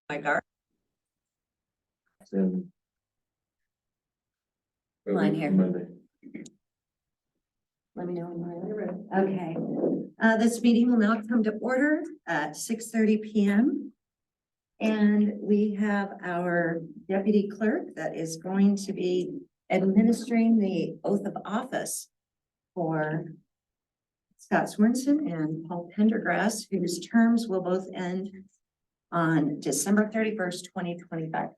My gar. Then Mine here. Monday. Let me know when you're ready. Okay, this meeting will now come to order at 6:30 p.m. And we have our deputy clerk that is going to be administering the oath of office for Scott Swenson and Paul Pendergrass, whose terms will both end on December 31st, 2025.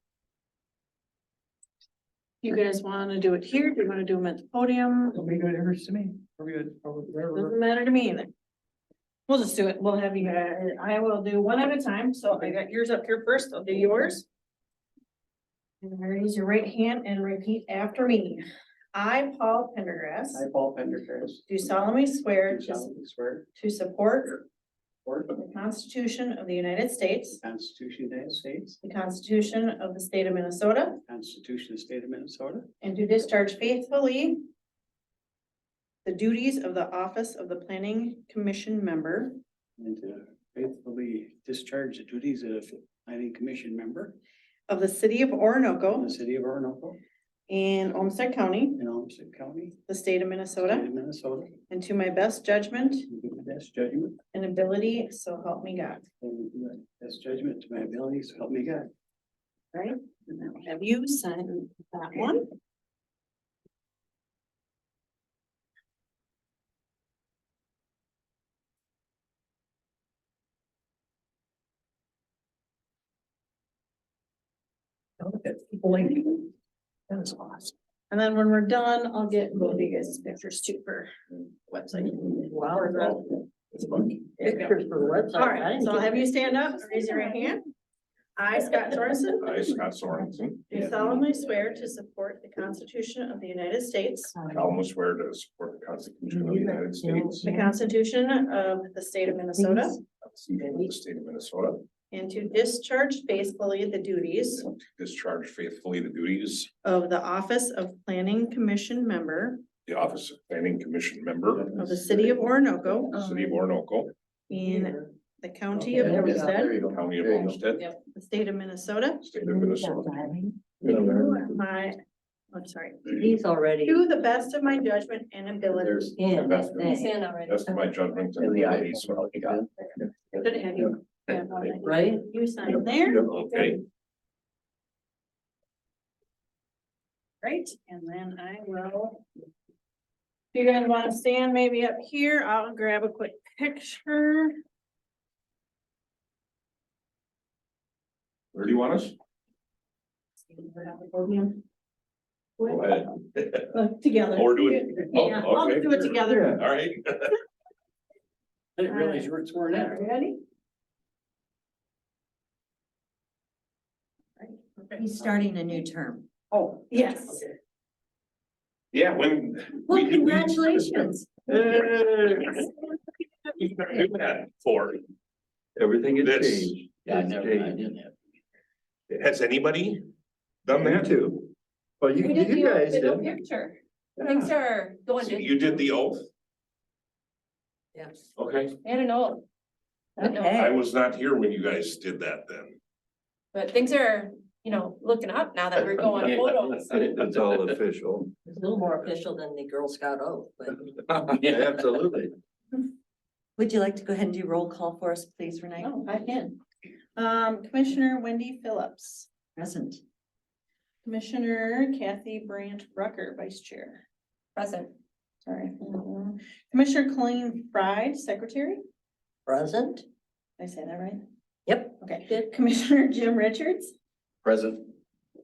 You guys want to do it here? Do you want to do them at the podium? It'll be good, it hurts to me. We're good. Doesn't matter to me either. We'll just do it. We'll have you guys, I will do one at a time. So I got yours up here first. I'll do yours. And raise your right hand and repeat after me. I, Paul Pendergrass, I, Paul Pendergrass, do solemnly swear do solemnly swear to support to the Constitution of the United States, the Constitution of the United States, the Constitution of the State of Minnesota, the Constitution of the State of Minnesota, and to discharge faithfully the duties of the office of the Planning Commission member and to faithfully discharge the duties of planning commission member of the city of of Orinoco the city of Orinoco in Olmsted County, in Olmsted County, the state of state Minnesota, of Minnesota, and to my best judgment and to my best judgment and ability, so help me God. and to my best judgment to my abilities, so help me God. Right? And then we'll have you sign that one. That is awesome. And then when we're done, I'll get both of you guys' pictures too for website. Wow. Pictures for the website. All right, so I'll have you stand up, raise your right hand. I, Scott Sorensen, I, Scott Sorensen, do solemnly swear to support the Constitution of the United States, solemnly swear to support the Constitution of the United States, the Constitution of the State of Minnesota, the Constitution of the State of Minnesota, and to discharge faithfully the duties and to discharge faithfully the duties of the office of Planning Commission member of the office of Planning Commission member of the city of Orinoco of the city of Orinoco, in the county of Olmsted, county of Olmsted, the state of Minnesota. state of Minnesota. My, I'm sorry, He's already. to the best of my judgment and ability. In. Best already. Best of my judgment and In the eye. abilities, so help me God. Good to have you. Yeah, one Right? You sign there, Okay, right, and then I will. If you guys want to stand maybe up here, I'll grab a quick picture. where do you want us? Go ahead. Together. Oh, we're doing. Yeah, Oh, I'll okay. do it together. All right. I didn't realize you were sworn in. Ready? He's starting a new term. Oh. Yes. Yeah, when. Well, we- congratulations. We've been doing that for. Everything has This- changed. Yeah, I It's never, I changed. didn't have. Has anybody done Me that? too. Well, you guys did. Picture. Things are going. So you did the oath? Yes. Okay, I don't know, I Okay. was not here when you guys did that then. but things are, looking up now that we're going photos. It's all official. It's a little more official than the Girl Scout oath, but Absolutely. would you like to go ahead and do roll call for us, please, Renee? Oh, I can. Commissioner Wendy Phillips, Present. Commissioner Kathy Brandt Rucker, Vice Chair. Present. Sorry. Commissioner Colleen Fried, Secretary. Present. Did I say that right? Yep. Okay. Commissioner Jim Richards, Present.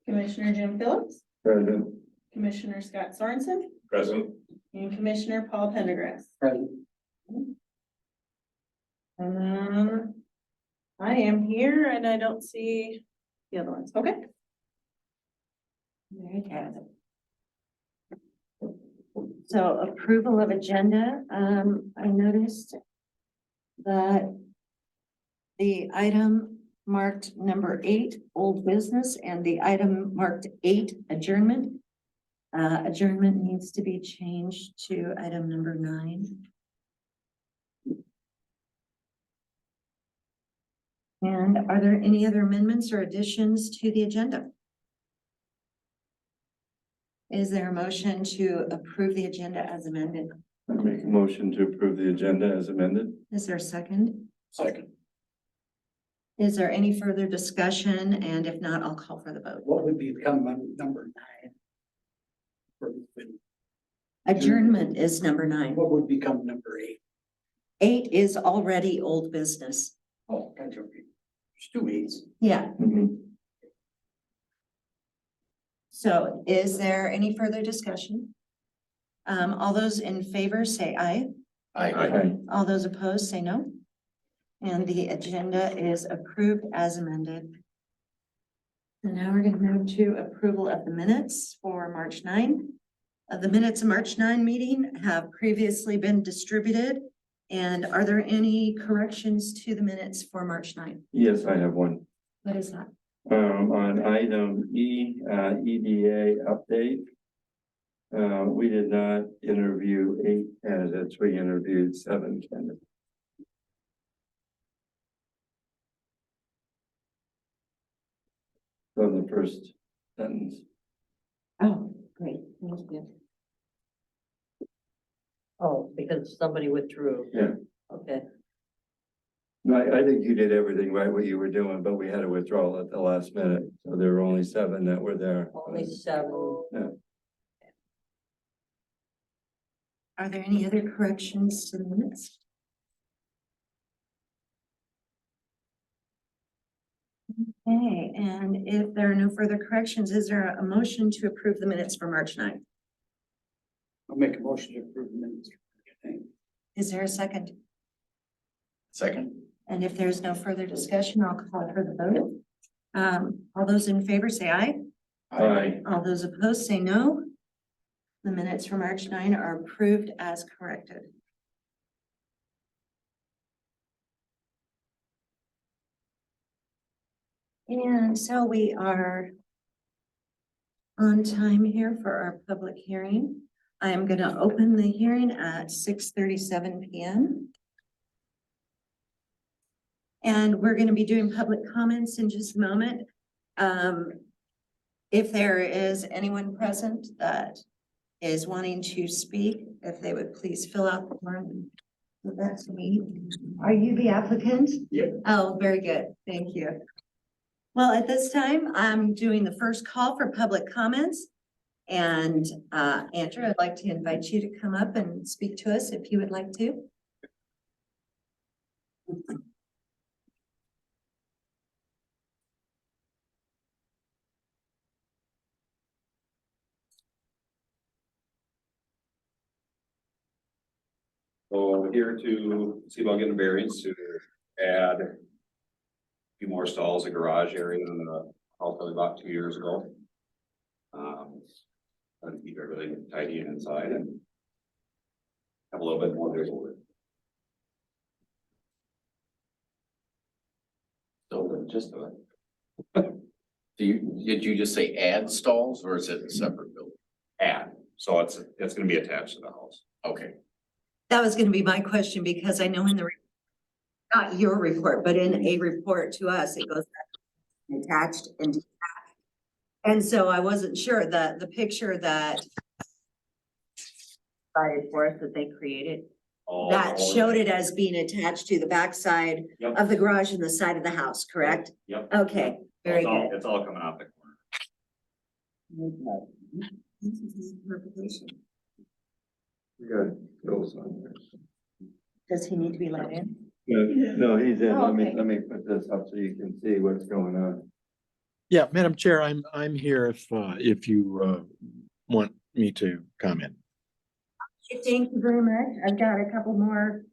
Commissioner Jim Phillips, President. Commissioner Scott Sorensen, Present. and Commissioner Paul Pendergrass. Present. And then I am here and I don't see the other ones. Okay. There you have it. So approval of agenda, I noticed that the item marked number 8, old business, and the item marked 8, adjournment. Adjournment needs to be changed to item number 9. And are there any other amendments or additions to the agenda? Is there a motion to approve the agenda as amended? I make a motion to approve the agenda as amended. Is there a second? Second, Is there any further discussion? And if not, I'll call for the vote. what would become number 9? Adjournment is number 9. What would become number 8? 8 is already old business. Oh, gotcha. There's 2 8s. Yeah, Mhm. so is there any further discussion? All those in favor say aye. Aye. All those opposed say no. And the agenda is approved as amended. And now we're gonna move to approval of the minutes for March 9. The minutes of March 9 meeting have previously been distributed. And are there any corrections to the minutes for March 9? Yes, I have one. What is that? On item E, EDA update. We did not interview 8 candidates, we interviewed 7 candidates. From the first sentence. Oh, great, thank you. Oh, because somebody withdrew. Yeah. Okay, No, I think you did everything right, what you were doing, but we had a withdrawal at the last minute, so there were only 7 that were there. only 7. Are there any other corrections to the minutes? Okay, and if there are no further corrections, is there a motion to approve the minutes for March 9? I'll make a motion to approve the minutes. Is there a second? Second. And if there's no further discussion, I'll call for the vote. All those in favor say aye. Aye. All those opposed say no. The minutes for March 9 are approved as corrected. And so we are on time here for our public hearing. I am going to open the hearing at 6:37 p.m. And we're going to be doing public comments in just a moment. If there is anyone present that is wanting to speak, if they would please fill out the form. That's me. Are you the applicant? Yeah. Oh, very good. Thank you. Well, at this time, I'm doing the first call for public comments. And Andrew, I'd like to invite you to come up and speak to us if you would like to. So we're here to see about getting a variance to add a few more stalls, a garage area in the house probably about 2 years ago. And keep everything tidy inside and have a little bit more visual. So just did you just say add stalls or is it a separate building? Add, so it's gonna be attached to the house. Okay. That was going to be my question because I know in the, not your report, but in a report to us, it goes attached and detached. And so I wasn't sure that the picture that provided for us that they created, that showed it as being attached to the backside Yep. of the garage and the side of the house, correct? Yep. Okay, very It's all- good. It's all coming out the corner. We got those on there. Does he need to be let in? No, he's in. Oh, Let me, okay. let me put this up so you can see what's going on. Yeah, Madam Chair, I'm here if you want me to comment. Thank you very much. I've got a couple more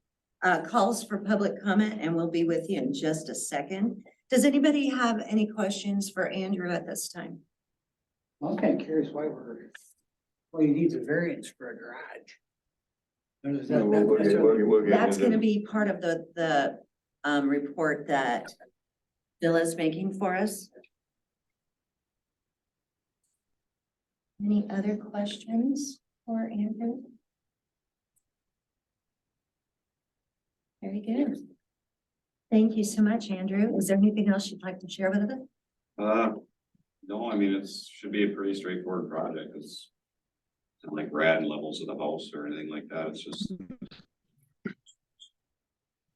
calls for public comment and we'll be with you in just a second. Does anybody have any questions for Andrew at this time? I'm kind of curious why he needs a variance for a garage. Or is that- No, we'll get- we'll get That's into gonna the- be part of the report that Bill is making for us. Any other questions for Andrew? Very good. Thank you so much, Andrew. Is there anything else you'd like to share with us? No, I mean, should be a pretty straightforward project. It's not like grad levels of the house or anything like that. It's just.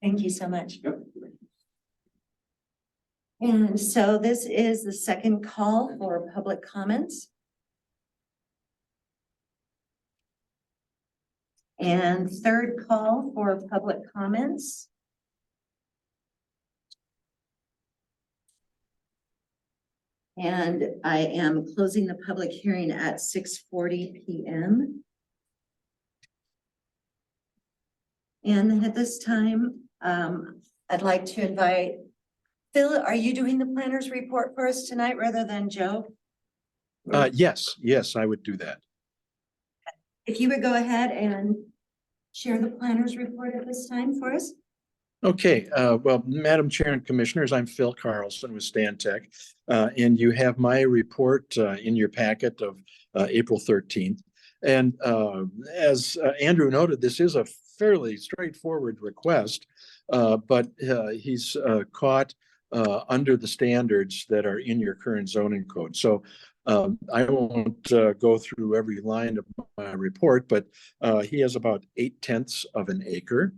Thank you so much. Yep. And so this is the second call for public comments. And third call for public comments. And I am closing the public hearing at 6:40 p.m. And at this time, I'd like to invite Phil, are you doing the planner's report for us tonight rather than Joe? Yes, I would do that. If you would go ahead and share the planner's report at this time for us. Okay, well, Madam Chair and Commissioners, I'm Phil Carlson with Stantec. And you have my report in your packet of April 13th. And as Andrew noted, this is a fairly straightforward request, but he's caught under the standards that are in your current zoning code. So I won't go through every line of my report, but he has about 8/10 of an acre.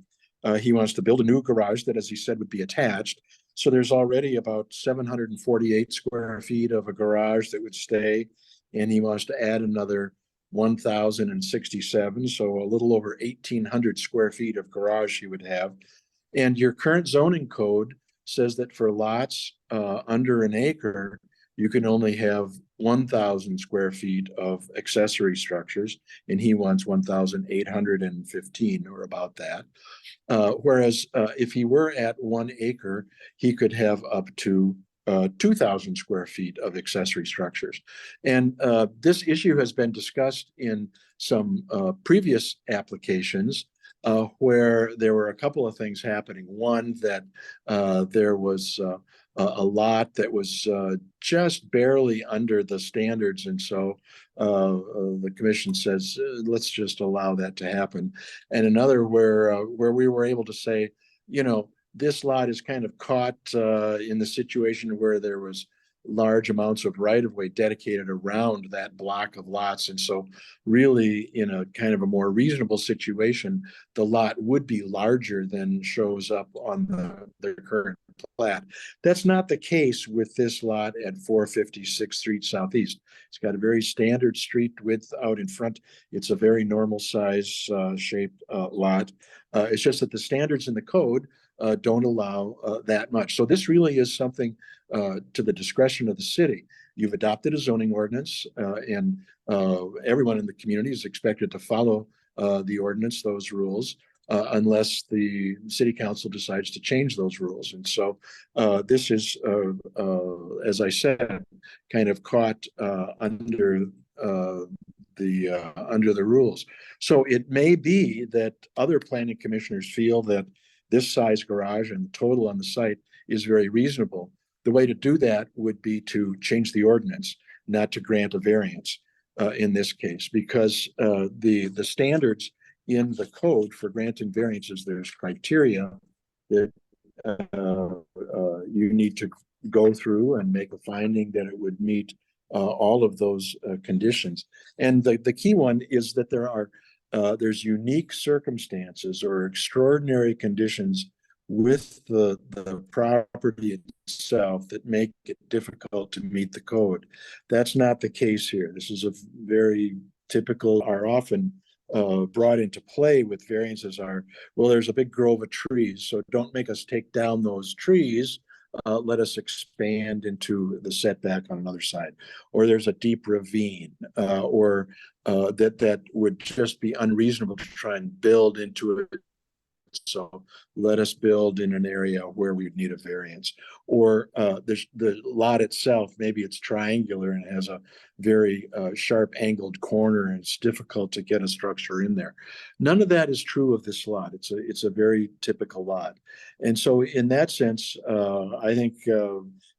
He wants to build a new garage that, as he said, would be attached. So there's already about 748 square feet of a garage that would stay. And he wants to add another 1,067, so a little over 1,800 square feet of garage he would have. And your current zoning code says that for lots under an acre, you can only have 1,000 square feet of accessory structures, and he wants 1,815 or about that. Whereas if he were at 1 acre, he could have up to 2,000 square feet of accessory structures. And this issue has been discussed in some previous applications where there were a couple of things happening. One, that there was a lot that was just barely under the standards. And so the commission says, let's just allow that to happen. And another where we were able to say, you know, this lot is kind of caught in the situation where there was large amounts of right-of-way dedicated around that block of lots. And so really in a kind of a more reasonable situation, the lot would be larger than shows up on the current plat. That's not the case with this lot at 456th Street Southeast. It's got a very standard street width out in front. It's a very normal size shaped lot. It's just that the standards in the code don't allow that much. So this really is something to the discretion of the city. You've adopted a zoning ordinance and everyone in the community is expected to follow the ordinance, those rules, unless the city council decides to change those rules. And so this is, as I said, kind of caught under the rules. So it may be that other planning commissioners feel that this size garage and total on the site is very reasonable. The way to do that would be to change the ordinance, not to grant a variance in this case, because the standards in the code for granting variances, there's criteria that you need to go through and make a finding that it would meet all of those conditions. And the key one is that there's unique circumstances or extraordinary conditions with the property itself that make it difficult to meet the code. That's not the case here. This is a very typical, are often brought into play with variances are, well, there's a big grove of trees, so don't make us take down those trees. Let us expand into the setback on another side. Or there's a deep ravine, or that would just be unreasonable to try and build into it. So let us build in an area where we need a variance. Or there's the lot itself, maybe it's triangular and has a very sharp angled corner and it's difficult to get a structure in there. None of that is true of this lot. It's a very typical lot. And so in that sense, I think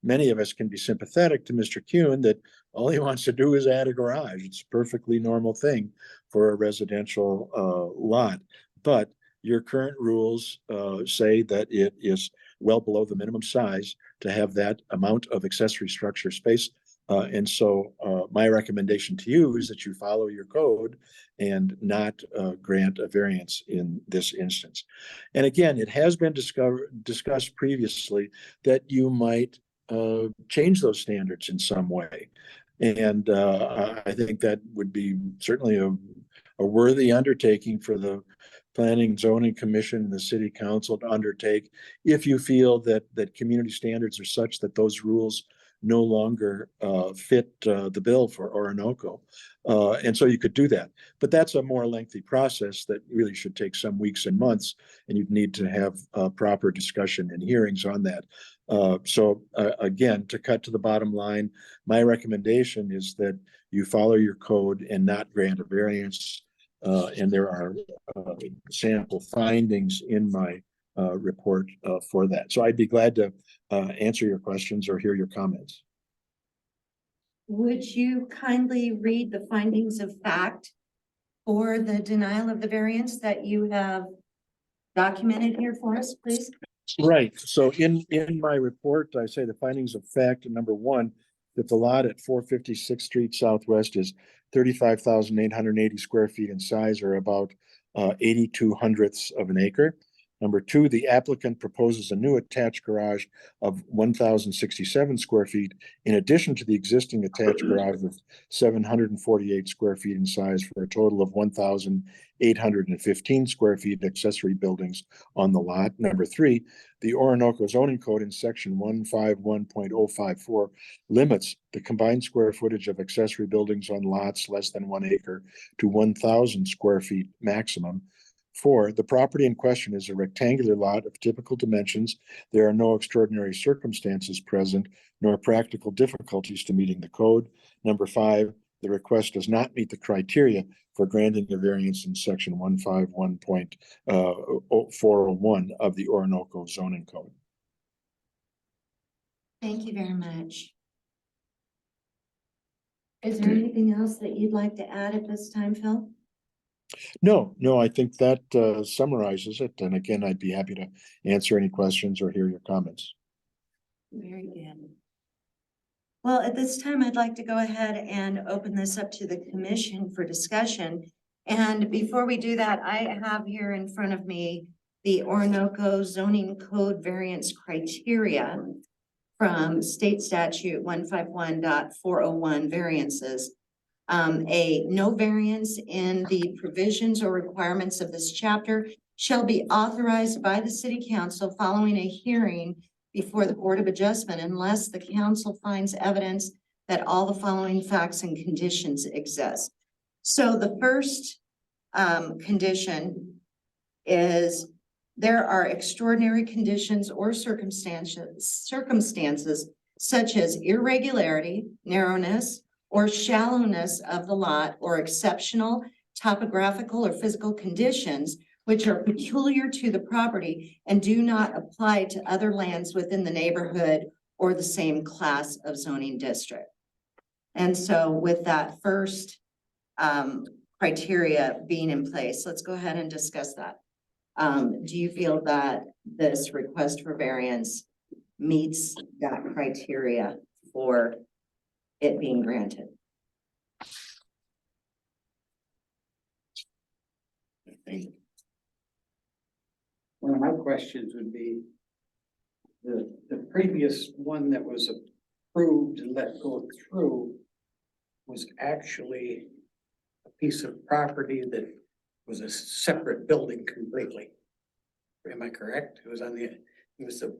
many of us can be sympathetic to Mr. Kuhn that all he wants to do is add a garage. It's a perfectly normal thing for a residential lot. But your current rules say that it is well below the minimum size to have that amount of accessory structure space. And so my recommendation to you is that you follow your code and not grant a variance in this instance. And again, it has been discussed previously that you might change those standards in some way. And I think that would be certainly a worthy undertaking for the Planning Zoning Commission and the City Council to undertake if you feel that community standards are such that those rules no longer fit the bill for Orinoco. And so you could do that. But that's a more lengthy process that really should take some weeks and months, and you'd need to have proper discussion and hearings on that. So again, to cut to the bottom line, my recommendation is that you follow your code and not grant a variance. And there are sample findings in my report for that. So I'd be glad to answer your questions or hear your comments. Would you kindly read the findings of fact for the denial of the variance that you have documented here for us, please? Right. So in my report, I say the findings of fact, number one, that the lot at 456th Street Southwest is 35,880 square feet in size, or about 82 hundredths of an acre. Number two, the applicant proposes a new attached garage of 1,067 square feet in addition to the existing attached garage of 748 square feet in size, for a total of 1,815 square feet accessory buildings on the lot. Number three, the Orinoco zoning code in section 151.054 limits the combined square footage of accessory buildings on lots less than 1 acre to 1,000 square feet maximum. Four, the property in question is a rectangular lot of typical dimensions. There are no extraordinary circumstances present, nor practical difficulties to meeting the code. Number five, the request does not meet the criteria for granting a variance in section 151.401 of the Orinoco zoning code. Thank you very much. Is there anything else that you'd like to add at this time, Phil? No, I think that summarizes it. And again, I'd be happy to answer any questions or hear your comments. Very good. Well, at this time, I'd like to go ahead and open this up to the commission for discussion. And before we do that, I have here in front of me the Orinoco zoning code variance criteria from state statute 151.401 variances. A no variance in the provisions or requirements of this chapter shall be authorized by the city council following a hearing before the Board of Adjustment, unless the council finds evidence that all the following facts and conditions exist. So the first condition is there are extraordinary conditions or circumstances such as irregularity, narrowness, or shallowness of the lot, or exceptional topographical or physical conditions which are peculiar to the property and do not apply to other lands within the neighborhood or the same class of zoning district. And so with that first criteria being in place, let's go ahead and discuss that. Do you feel that this request for variance meets that criteria for it being granted? One of my questions would be, the previous one that was approved and let go through was actually a piece of property that was a separate building completely. Am I correct? It was the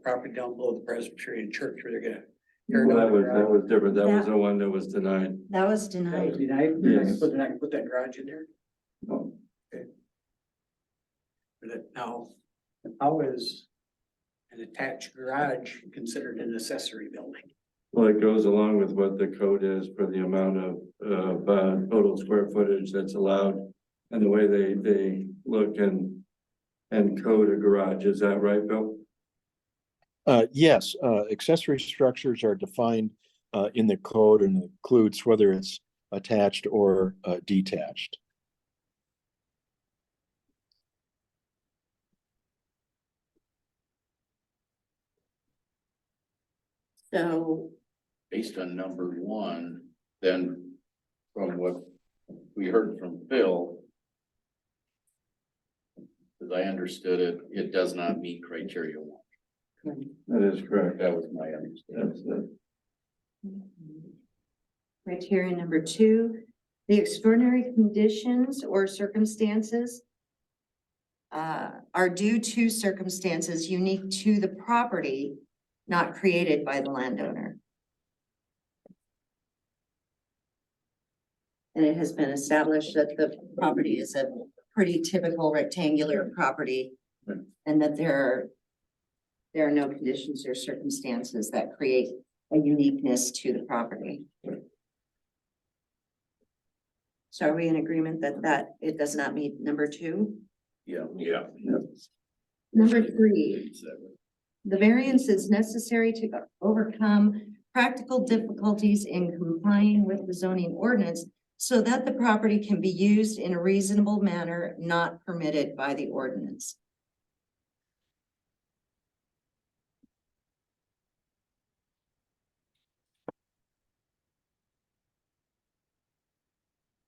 property down below the Presbyterian church where they're gonna. Well, that was different. That was the one that was denied. That was That was denied. denied. Yes. But then I can put that garage in there. No. But now, how is an attached garage considered an accessory building? Well, it goes along with what the code is for the amount of total square footage that's allowed and the way they look and code a garage. Is that right, Bill? Yes, accessory structures are defined in the code and includes whether it's attached or detached. So, based on number one, then from what we heard from Phil, as I understood it, it does not meet criteria one. That is correct. That was my understanding. That's it. criteria number 2, the extraordinary conditions or circumstances are due to circumstances unique to the property, not created by the landowner. And it has been established that the property is a pretty typical rectangular property, and that there are no conditions or circumstances that create a uniqueness to the property. So are we in agreement that it does not meet number 2? Yeah. Yeah. Number 3, the variance is necessary to overcome practical difficulties in complying with the zoning ordinance so that the property can be used in a reasonable manner not permitted by the ordinance.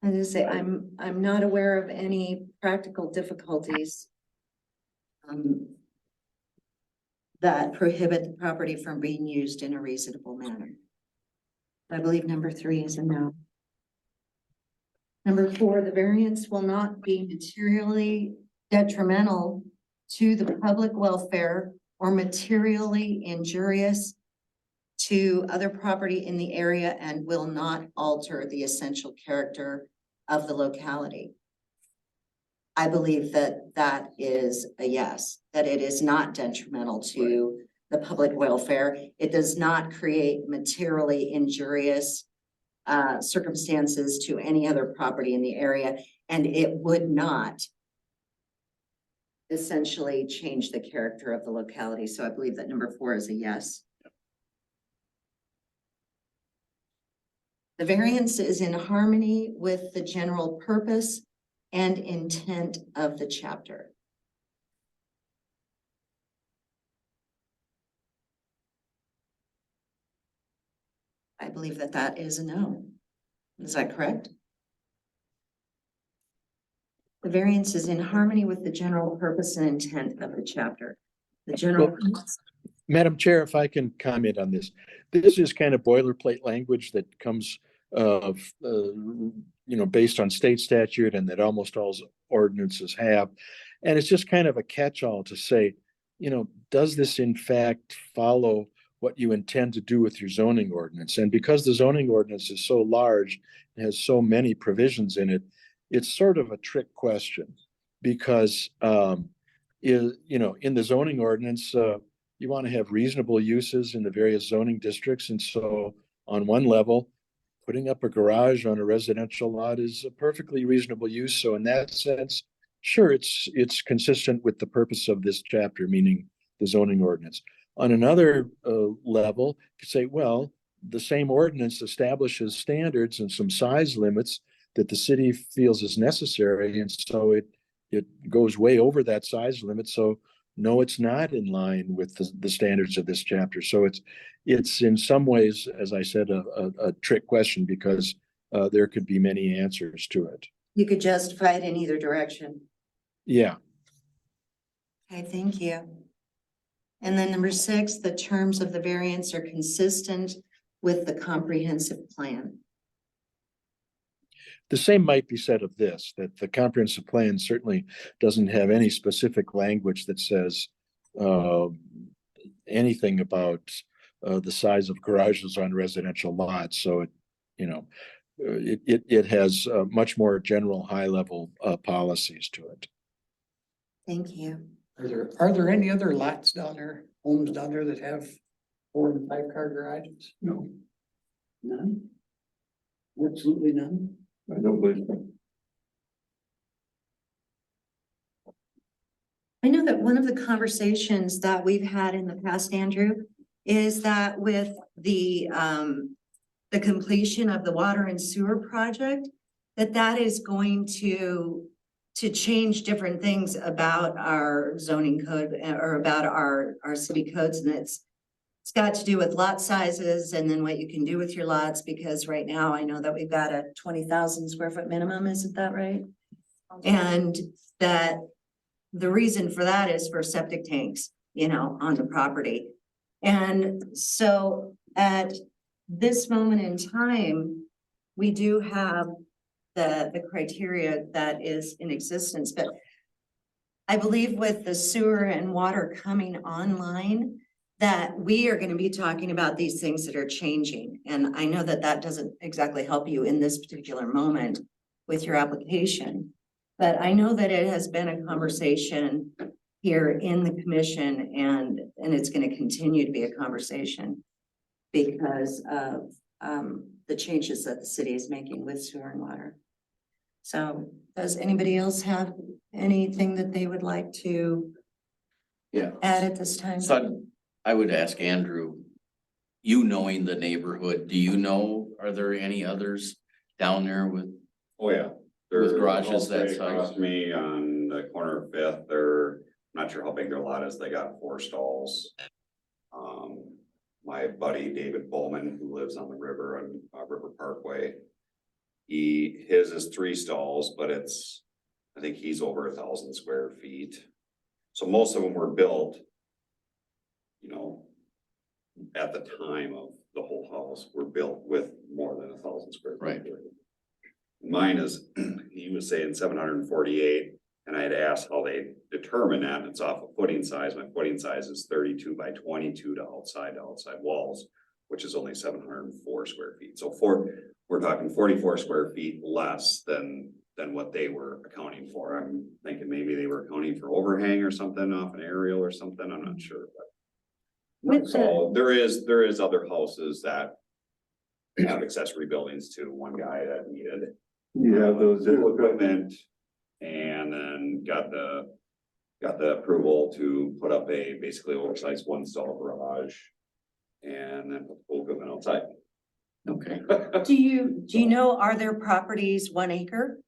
As I say, I'm not aware of any practical difficulties that prohibit the property from being used in a reasonable manner. I believe number 3 is a no. Number 4, the variance will not be materially detrimental to the public welfare or materially injurious to other property in the area and will not alter the essential character of the locality. I believe that that is a yes, that it is not detrimental to the public welfare. It does not create materially injurious circumstances to any other property in the area, and it would not essentially change the character of the locality. So I believe that number 4 is a yes. The variance is in harmony with the general purpose and intent of the chapter. I believe that that is a no. Is that correct? The variance is in harmony with the general purpose and intent of the chapter. The general. Madam Chair, if I can comment on this, this is kind of boilerplate language that comes based on state statute and that almost all ordinances have. And it's just kind of a catch-all to say, does this in fact follow what you intend to do with your zoning ordinance? And because the zoning ordinance is so large, and has so many provisions in it, it's sort of a trick question because, in the zoning ordinance, you want to have reasonable uses in the various zoning districts. And so on one level, putting up a garage on a residential lot is a perfectly reasonable use. So in that sense, sure, it's consistent with the purpose of this chapter, meaning the zoning ordinance. On another level, you say, well, the same ordinance establishes standards and some size limits that the city feels is necessary. And so it goes way over that size limit. So no, it's not in line with the standards of this chapter. So it's in some ways, as I said, a trick question because there could be many answers to it. You could justify it in either direction. Yeah. Okay, thank you. And then number 6, the terms of the variance are consistent with the comprehensive plan. The same might be said of this, that the comprehensive plan certainly doesn't have any specific language that says anything about the size of garages on residential lots. So it has much more general high-level policies to it. Thank you. Are there any other lots down there, homes down there that have 4 and 5 car garages? No. None? Absolutely none? I don't believe so. I know that one of the conversations that we've had in the past, Andrew, is that with the completion of the water and sewer project, that is going to change different things about our zoning code or about our city codes, and it's it's got to do with lot sizes and then what you can do with your lots, because right now I know that we've got a 20,000 square foot minimum, isn't that right? And that the reason for that is for septic tanks, you know, on the property. And so at this moment in time, we do have the criteria that is in existence, but I believe with the sewer and water coming online, that we are gonna be talking about these things that are changing. And I know that that doesn't exactly help you in this particular moment with your application. But I know that it has been a conversation here in the commission and it's gonna continue to be a conversation because of the changes that the city is making with sewer and water. So does anybody else have anything that they would like to Yeah. add at this time? So I would ask Andrew, you knowing the neighborhood, do you know, are there any others down there with? Oh, yeah. With They're garages that right across size? me on the corner of Fifth, they're, I'm not sure how big their lot is, they got 4 stalls. My buddy David Bowman, who lives on the river on River Parkway. His is 3 stalls, but I think he's over 1,000 square feet. So most of them were built, you know, at the time of the whole house, were built with more than 1,000 square feet. Right. Mine is, he was saying 748, and I had asked how they determine that, and it's off of footing size. My footing size is 32 by 22 to outside walls, which is only 704 square feet. So we're talking 44 square feet less than what they were accounting for. I'm thinking maybe they were accounting for overhang or something off an aerial or something, I'm not sure, but. So there is other houses that have accessory buildings too. One guy that needed You have those. new equipment and then got the approval to put up a basically oversized 1-stall garage. And then put the full equipment outside. Okay. Do you know, are there properties 1 acre?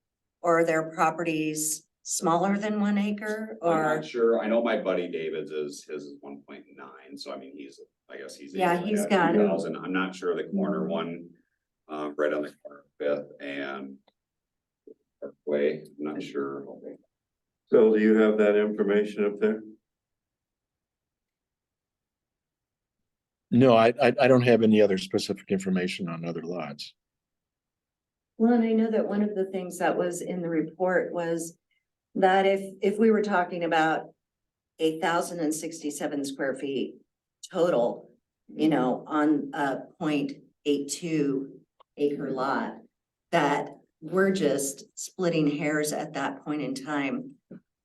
Or are there properties smaller than 1 acre I'm or? not sure. I know my buddy David's his is 1.9, so I mean, I guess he's. Yeah, able to he's add got it. 2,000. I'm not sure the corner one, right on the corner of Fifth and Parkway, I'm not sure. So do you have that information up there? No, I don't have any other specific information on other lots. Well, and I know that one of the things that was in the report was that if we were talking about 8,067 square feet total, you know, on a 0.82 acre lot, that we're just splitting hairs at that point in time.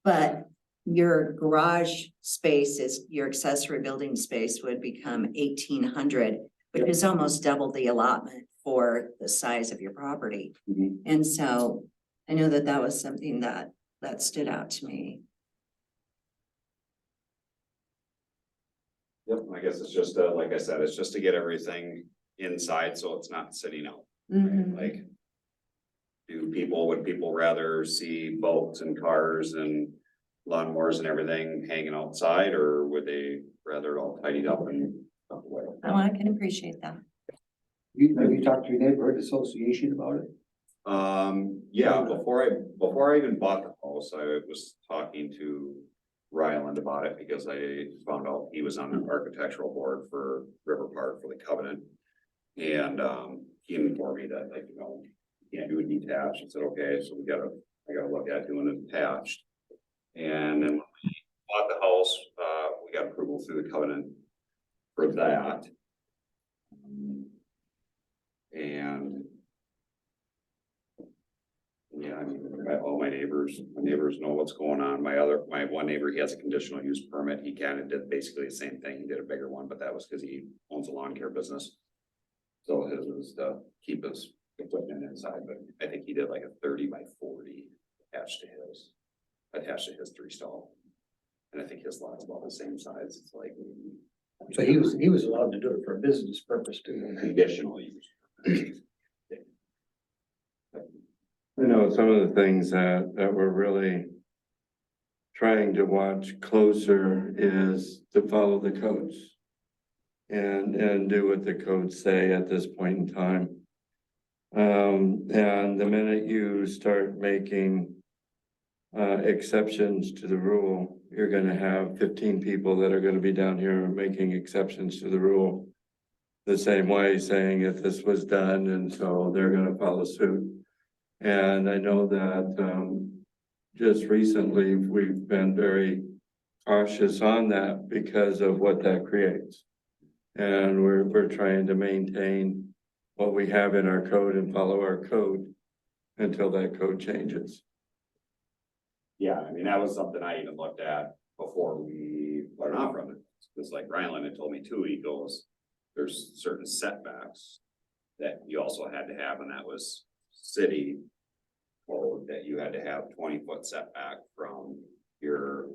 But your garage space your accessory building space would become 1,800, which is almost double the allotment for the size of your property. Mhm. And so I know that that was something that stood out to me. Yep, I guess it's just, like I said, it's just to get everything inside, so it's not sitting out. Mhm. Like, would people rather see boats and cars and lawnmowers and everything hanging outside, or would they rather it all tidied up and tucked away? Oh, I can appreciate that. Have you talked to your neighborhood association about it? Yeah, before I even bought the house, I was talking to Ryland about it because I found out he was on the architectural board for River Park for the Covenant. And, he informed me that, like, you know, you can't do a detached. I said, okay, so I gotta look at doing it attached. And then when we bought the house, we got approval through the Covenant for that. And yeah, I mean, all my neighbors know what's going on. My one neighbor, he has a conditional use permit. He kind of did basically the same thing. He did a bigger one, but that was because he owns a lawn care business. So his was to keep his equipment inside, but I think he did like a 30 by 40 attached to his 3-stall. And I think his lot's about the same size. It's like. So he was allowed to do it for a business purpose too. Conditional use. You know, some of the things that we're really trying to watch closer is to follow the codes. and do what the codes say at this point in time. And the minute you start making exceptions to the rule, you're gonna have 15 people that are gonna be down here making exceptions to the rule. The same way, saying if this was done, and so they're gonna follow suit. And I know that, just recently, we've been very cautious on that because of what that creates. And we're trying to maintain what we have in our code and follow our code until that code changes. Yeah, I mean, that was something I even looked at before we went off from it. It's like Ryland had told me too, he goes, there's certain setbacks that you also had to have, and that was city code, that you had to have 20-foot setback from your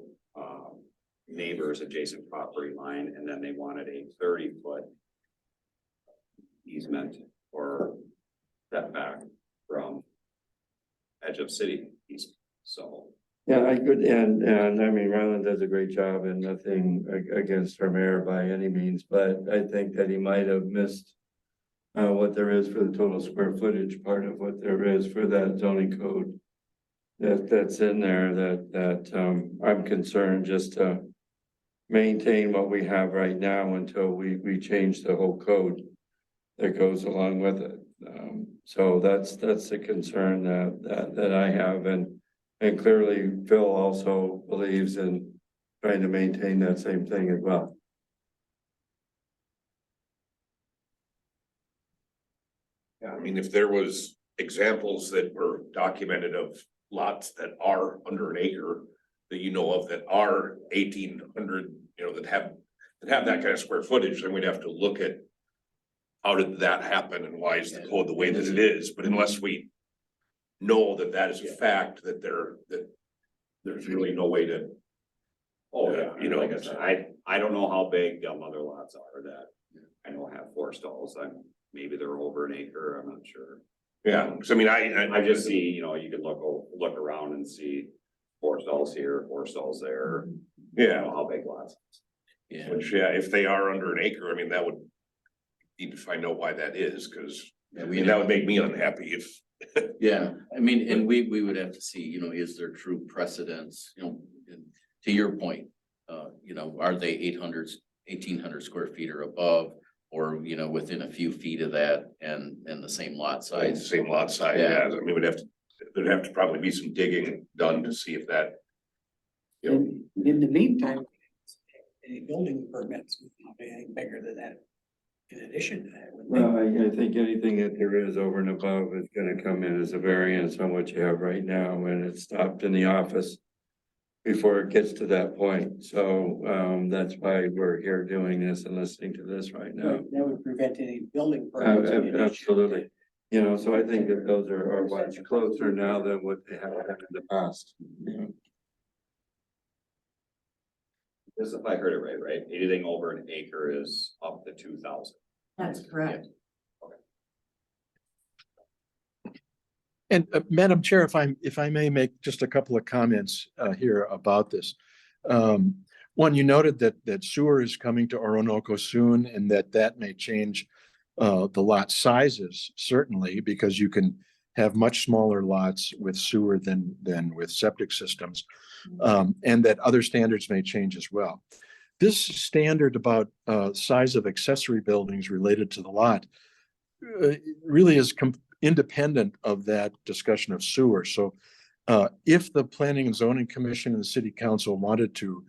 neighbor's adjacent property line, and then they wanted a 30-foot easement or setback from edge of city easement, so. Yeah, I could, and I mean, Ryland does a great job, and nothing against our mayor by any means, but I think that he might have missed what there is for the total square footage, part of what there is for that zoning code that's in there, that I'm concerned just to maintain what we have right now until we change the whole code that goes along with it. So that's the concern that I have, and clearly Phil also believes in trying to maintain that same thing as well. Yeah, I mean, if there was examples that were documented of lots that are under an acre that you know of that are 1,800, that have that kind of square footage, then we'd have to look at how did that happen and why is the code the way that it is? But unless we know that that is a fact, that there's really no way to. Oh, yeah, Like I said, I don't know how big other lots are that I know have 4 stalls. Maybe they're over an acre, I'm not sure. Yeah, because I mean, I just see, you could look around and see 4 stalls here, 4 stalls there. I don't know how big lots. Yeah, Which, yeah, if they are under an acre, I mean, that would need to find out why that is, because that would make me unhappy if. yeah, I mean, and we would have to see, is there true precedence, and to your point, are they 1,800 square feet or above? Or, within a few feet of that and the same lot size. Same lot size, Yeah. yeah, I mean, there'd have to probably be some digging done to see if that. In the meantime, any building permits, would not be anything bigger than that. In addition to that. wouldn't they? Well, I think anything that there is over and above is gonna come in as a variance on what you have right now, and it's stopped in the office before it gets to that point. So, that's why we're here doing this and listening to this right now. That would prevent any building permits. being issued. Absolutely. So I think that those are much closer now than what they have been in the past. This, if I heard it right? Anything over an acre is up to 2,000. That's correct. And Madam Chair, if I may make just a couple of comments here about this. One, you noted that sewer is coming to Orinoco soon, and that may change the lot sizes, certainly, because you can have much smaller lots with sewer than with septic systems, and that other standards may change as well. This standard about size of accessory buildings related to the lot really is independent of that discussion of sewer. So if the Planning and Zoning Commission and the City Council wanted to,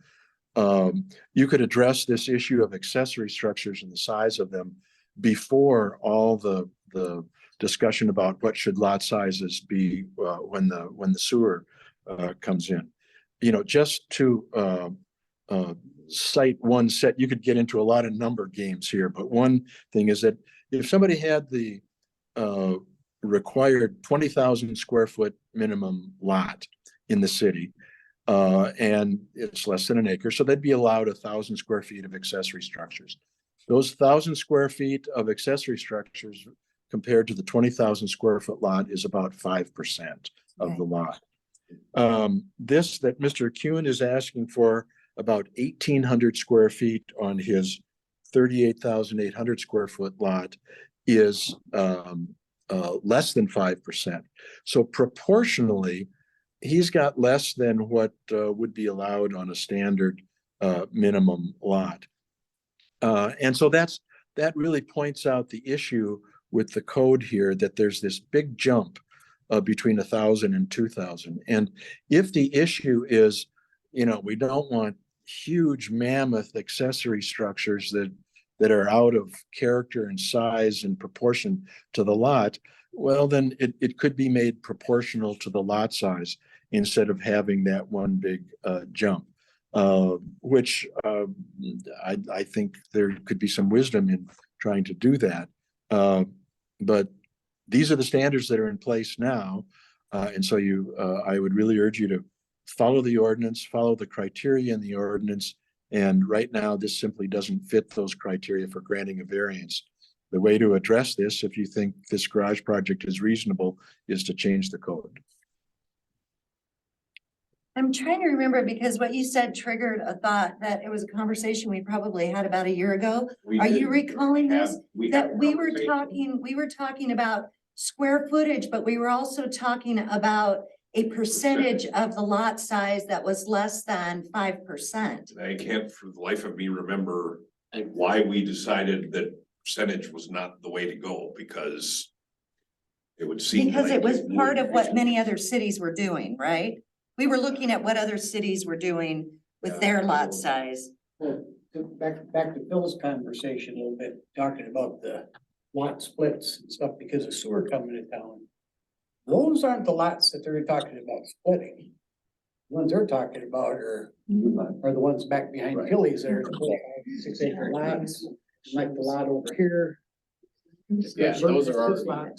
you could address this issue of accessory structures and the size of them before all the discussion about what should lot sizes be when the sewer comes in. Just to cite one set, you could get into a lot of number games here, but one thing is that if somebody had the required 20,000 square foot minimum lot in the city, and it's less than an acre, so they'd be allowed 1,000 square feet of accessory structures. Those 1,000 square feet of accessory structures compared to the 20,000 square foot lot is about 5% of the lot. This that Mr. Kuhn is asking for about 1,800 square feet on his 38,800 square foot lot is less than 5%. So proportionally, he's got less than what would be allowed on a standard minimum lot. And so that really points out the issue with the code here, that there's this big jump between 1,000 and 2,000. And if the issue is, we don't want huge mammoth accessory structures that are out of character and size and proportion to the lot, well, then it could be made proportional to the lot size instead of having that one big jump. Which I think there could be some wisdom in trying to do that. But these are the standards that are in place now. And so I would really urge you to follow the ordinance, follow the criteria in the ordinance. And right now, this simply doesn't fit those criteria for granting a variance. The way to address this, if you think this garage project is reasonable, is to change the code. I'm trying to remember, because what you said triggered a thought that it was a conversation we probably had about a year ago. Are you recalling this? That we were talking about square footage, but we were also talking about a percentage of the lot size that was less than 5%. I can't for the life of me remember why we decided that percentage was not the way to go, because it would seem. Because like it was would- part of what many other cities were doing, right? We were looking at what other cities were doing with their lot size. Back to Phil's conversation a little bit, talking about the lot splits and stuff because of sewer coming to town. Those aren't the lots that they're talking about splitting. The ones they're talking about are the ones back behind Right. Phillies that are 6-acre lots, like the lot over here. Yeah, those are This lot. already,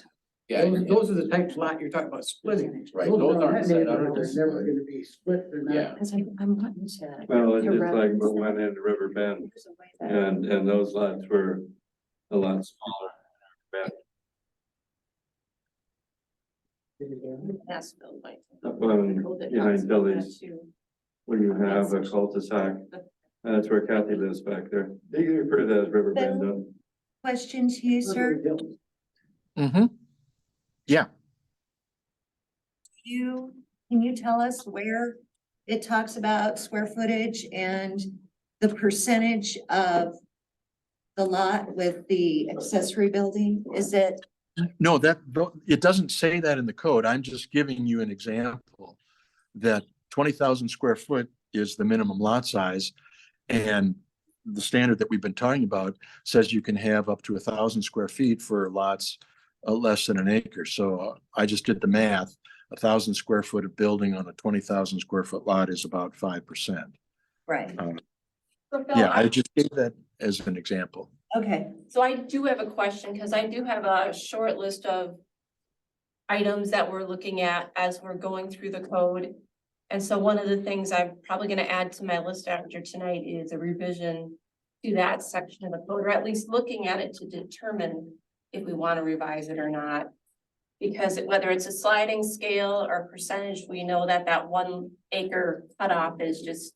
yeah, Those are the types of lot you're talking about splitting. right, Those those are aren't that set up. neighborhood, they're never gonna be split, they're not. Yeah. Because I'm wanting to. Well, it's to just like reference what that. went into River Bend, There's a way that- and those lots were a lot smaller. Nashville might. Up on, behind Billy's, where you have a cul-de-sac, that's where Kathy lives back there. You can refer to that as River Bend, though. Question to you, sir. Mm-hmm. Can you tell us where it talks about square footage and the percentage of the lot with the accessory building? Is it? No, it doesn't say that in the code. I'm just giving you an example that 20,000 square foot is the minimum lot size. And the standard that we've been talking about says you can have up to 1,000 square feet for lots less than an acre. So I just did the math. 1,000 square foot of building on a 20,000 square foot lot is about 5%. Right, So Phil, Yeah, I just gave that as an example. okay. So I do have a question, because I do have a short list of items that we're looking at as we're going through the code. And so one of the things I'm probably gonna add to my list after tonight is a revision to that section of the code, or at least looking at it to determine if we want to revise it or not. Because whether it's a sliding scale or percentage, we know that that 1 acre cutoff is just,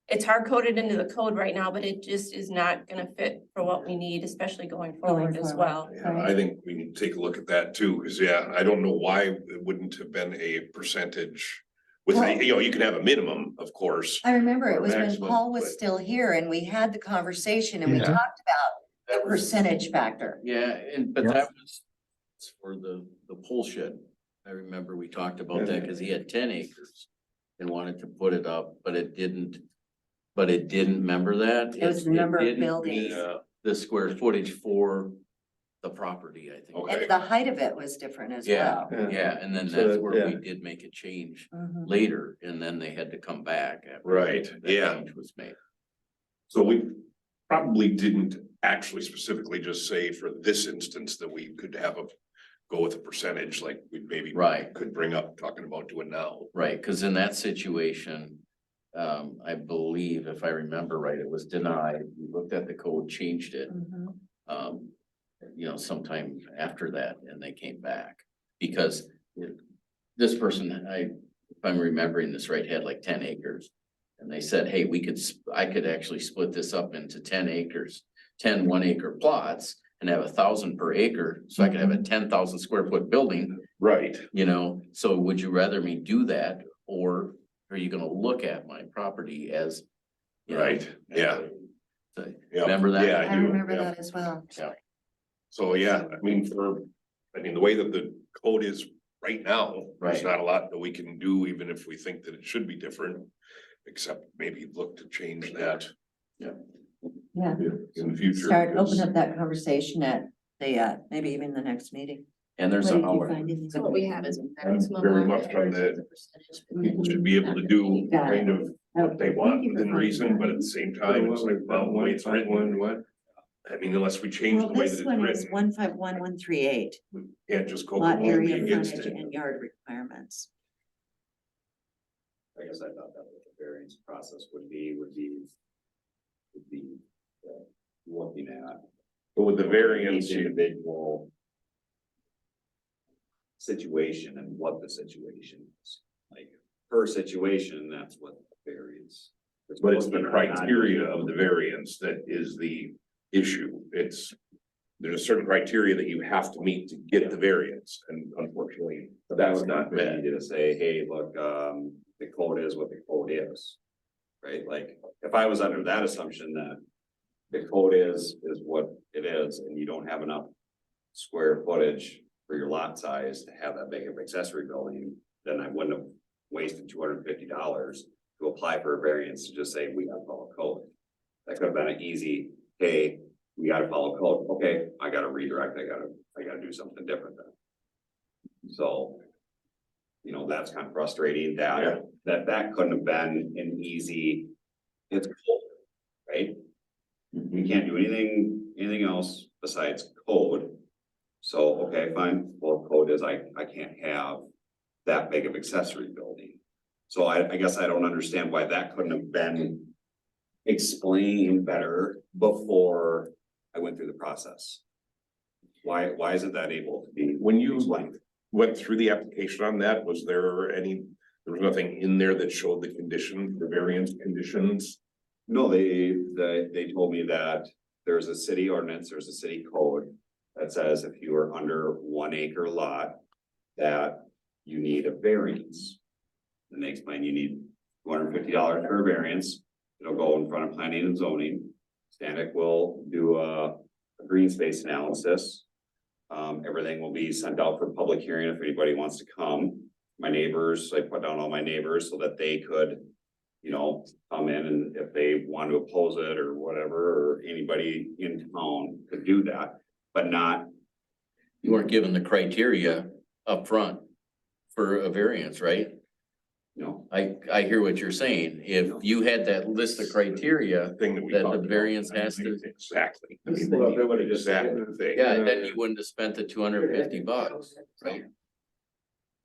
it's hard coded into the code right now, but it just is not gonna fit for what we need, especially going forward as well. Yeah, I think we need to take a look at that too, because I don't know why it wouldn't have been a percentage. With, Well- you can have a minimum, of course. I remember it Or was when maximum, Paul was but- still here and we had the conversation and we Yeah. talked about the percentage factor. Yeah, but Yeah. that was for the pole shed. I remember we talked about that because he had 10 acres and wanted to put it up, but it didn't. Remember that? It was the number of didn't buildings. meet The square footage for the property, I think. Okay. And the height of it was different as Yeah, well. yeah, and then So that's where we yeah. did make a change Mhm. later, and then they had to come back. after Right, that yeah. change was made. So we probably didn't actually specifically just say for this instance that we could have go with a percentage like we maybe. Right. Could bring up talking about doing now. Right, because in that situation, I believe, if I remember right, it was denied. We looked at the code, changed it, Mhm. sometime after that, and they came back. Because this person, if I'm remembering this right, had like 10 acres. And they said, hey, I could actually split this up into 10 acres. 10 1 acre plots and have 1,000 per acre, so I could have a 10,000 square foot building, Right, you know? So would you rather me do that, or are you gonna look at my property as? you know, right, yeah. so- Yeah. Remember that? Yeah, I do, remember yeah. that as well. So, yeah, I mean, the way that the code is right now, there's Right. not a lot that we can do, even if we think that it should be different. Except maybe look to change that Yeah, in the future. start, open because- up that conversation at the, maybe even the next meeting. And there's What a did you hour. find in So what we have is. I'm very much on the, people should be able to do kind of what they want within reason, but at the same time, it's like, well, the way it's written, What? I mean, unless we change Well, the way that this it's one is written, 151138, we can't just go lot completely area against frontage it. and yard requirements. I guess I thought that what the variance process would be looking at. But with the variance, Each individual situation and what the situation is, like per situation, that's what the variance. but it's the criteria of the variance that is the issue. There's a certain criteria that you have to meet to get the variance, and unfortunately, that's not met. Easy to say, hey, look, the code is what the code is. Right, like, if I was under that assumption that the code is what it is, and you don't have enough square footage for your lot size to have that big of accessory building, then I wouldn't have wasted $250 to apply for a variance to just say, we gotta follow code. That could have been an easy, hey, we gotta follow code, okay, I gotta redirect, I gotta do something different then. So, you know, that's kind of frustrating Yeah. that couldn't have been an easy, it's code, right? We can't do anything else besides code. So, okay, fine, well, code is I can't have that big of accessory building. So I guess I don't understand why that couldn't have been explained better before I went through the process. Why isn't that able to be? When you explained? went through the application on that, there was nothing in there that showed the condition, the variance conditions? No, they told me that there's a city ordinance, there's a city code that says if you are under 1 acre lot, that you need a variance. And they explain you need $250 for a variance. It'll go in front of planning and zoning. Stanick will do a green space analysis. Everything will be sent out for public hearing if anybody wants to come. My neighbors, I put down all my neighbors so that they could, you know, come in, and if they want to oppose it or whatever, or anybody in town could do that, but not. You weren't given the criteria up front for a variance, right? You know, I hear what you're saying. If you had that list of criteria, Thing that we. That the talked about. variance has to- Exactly. Well, if it would've just- Exact thing. yeah, then you wouldn't have spent the $250, right?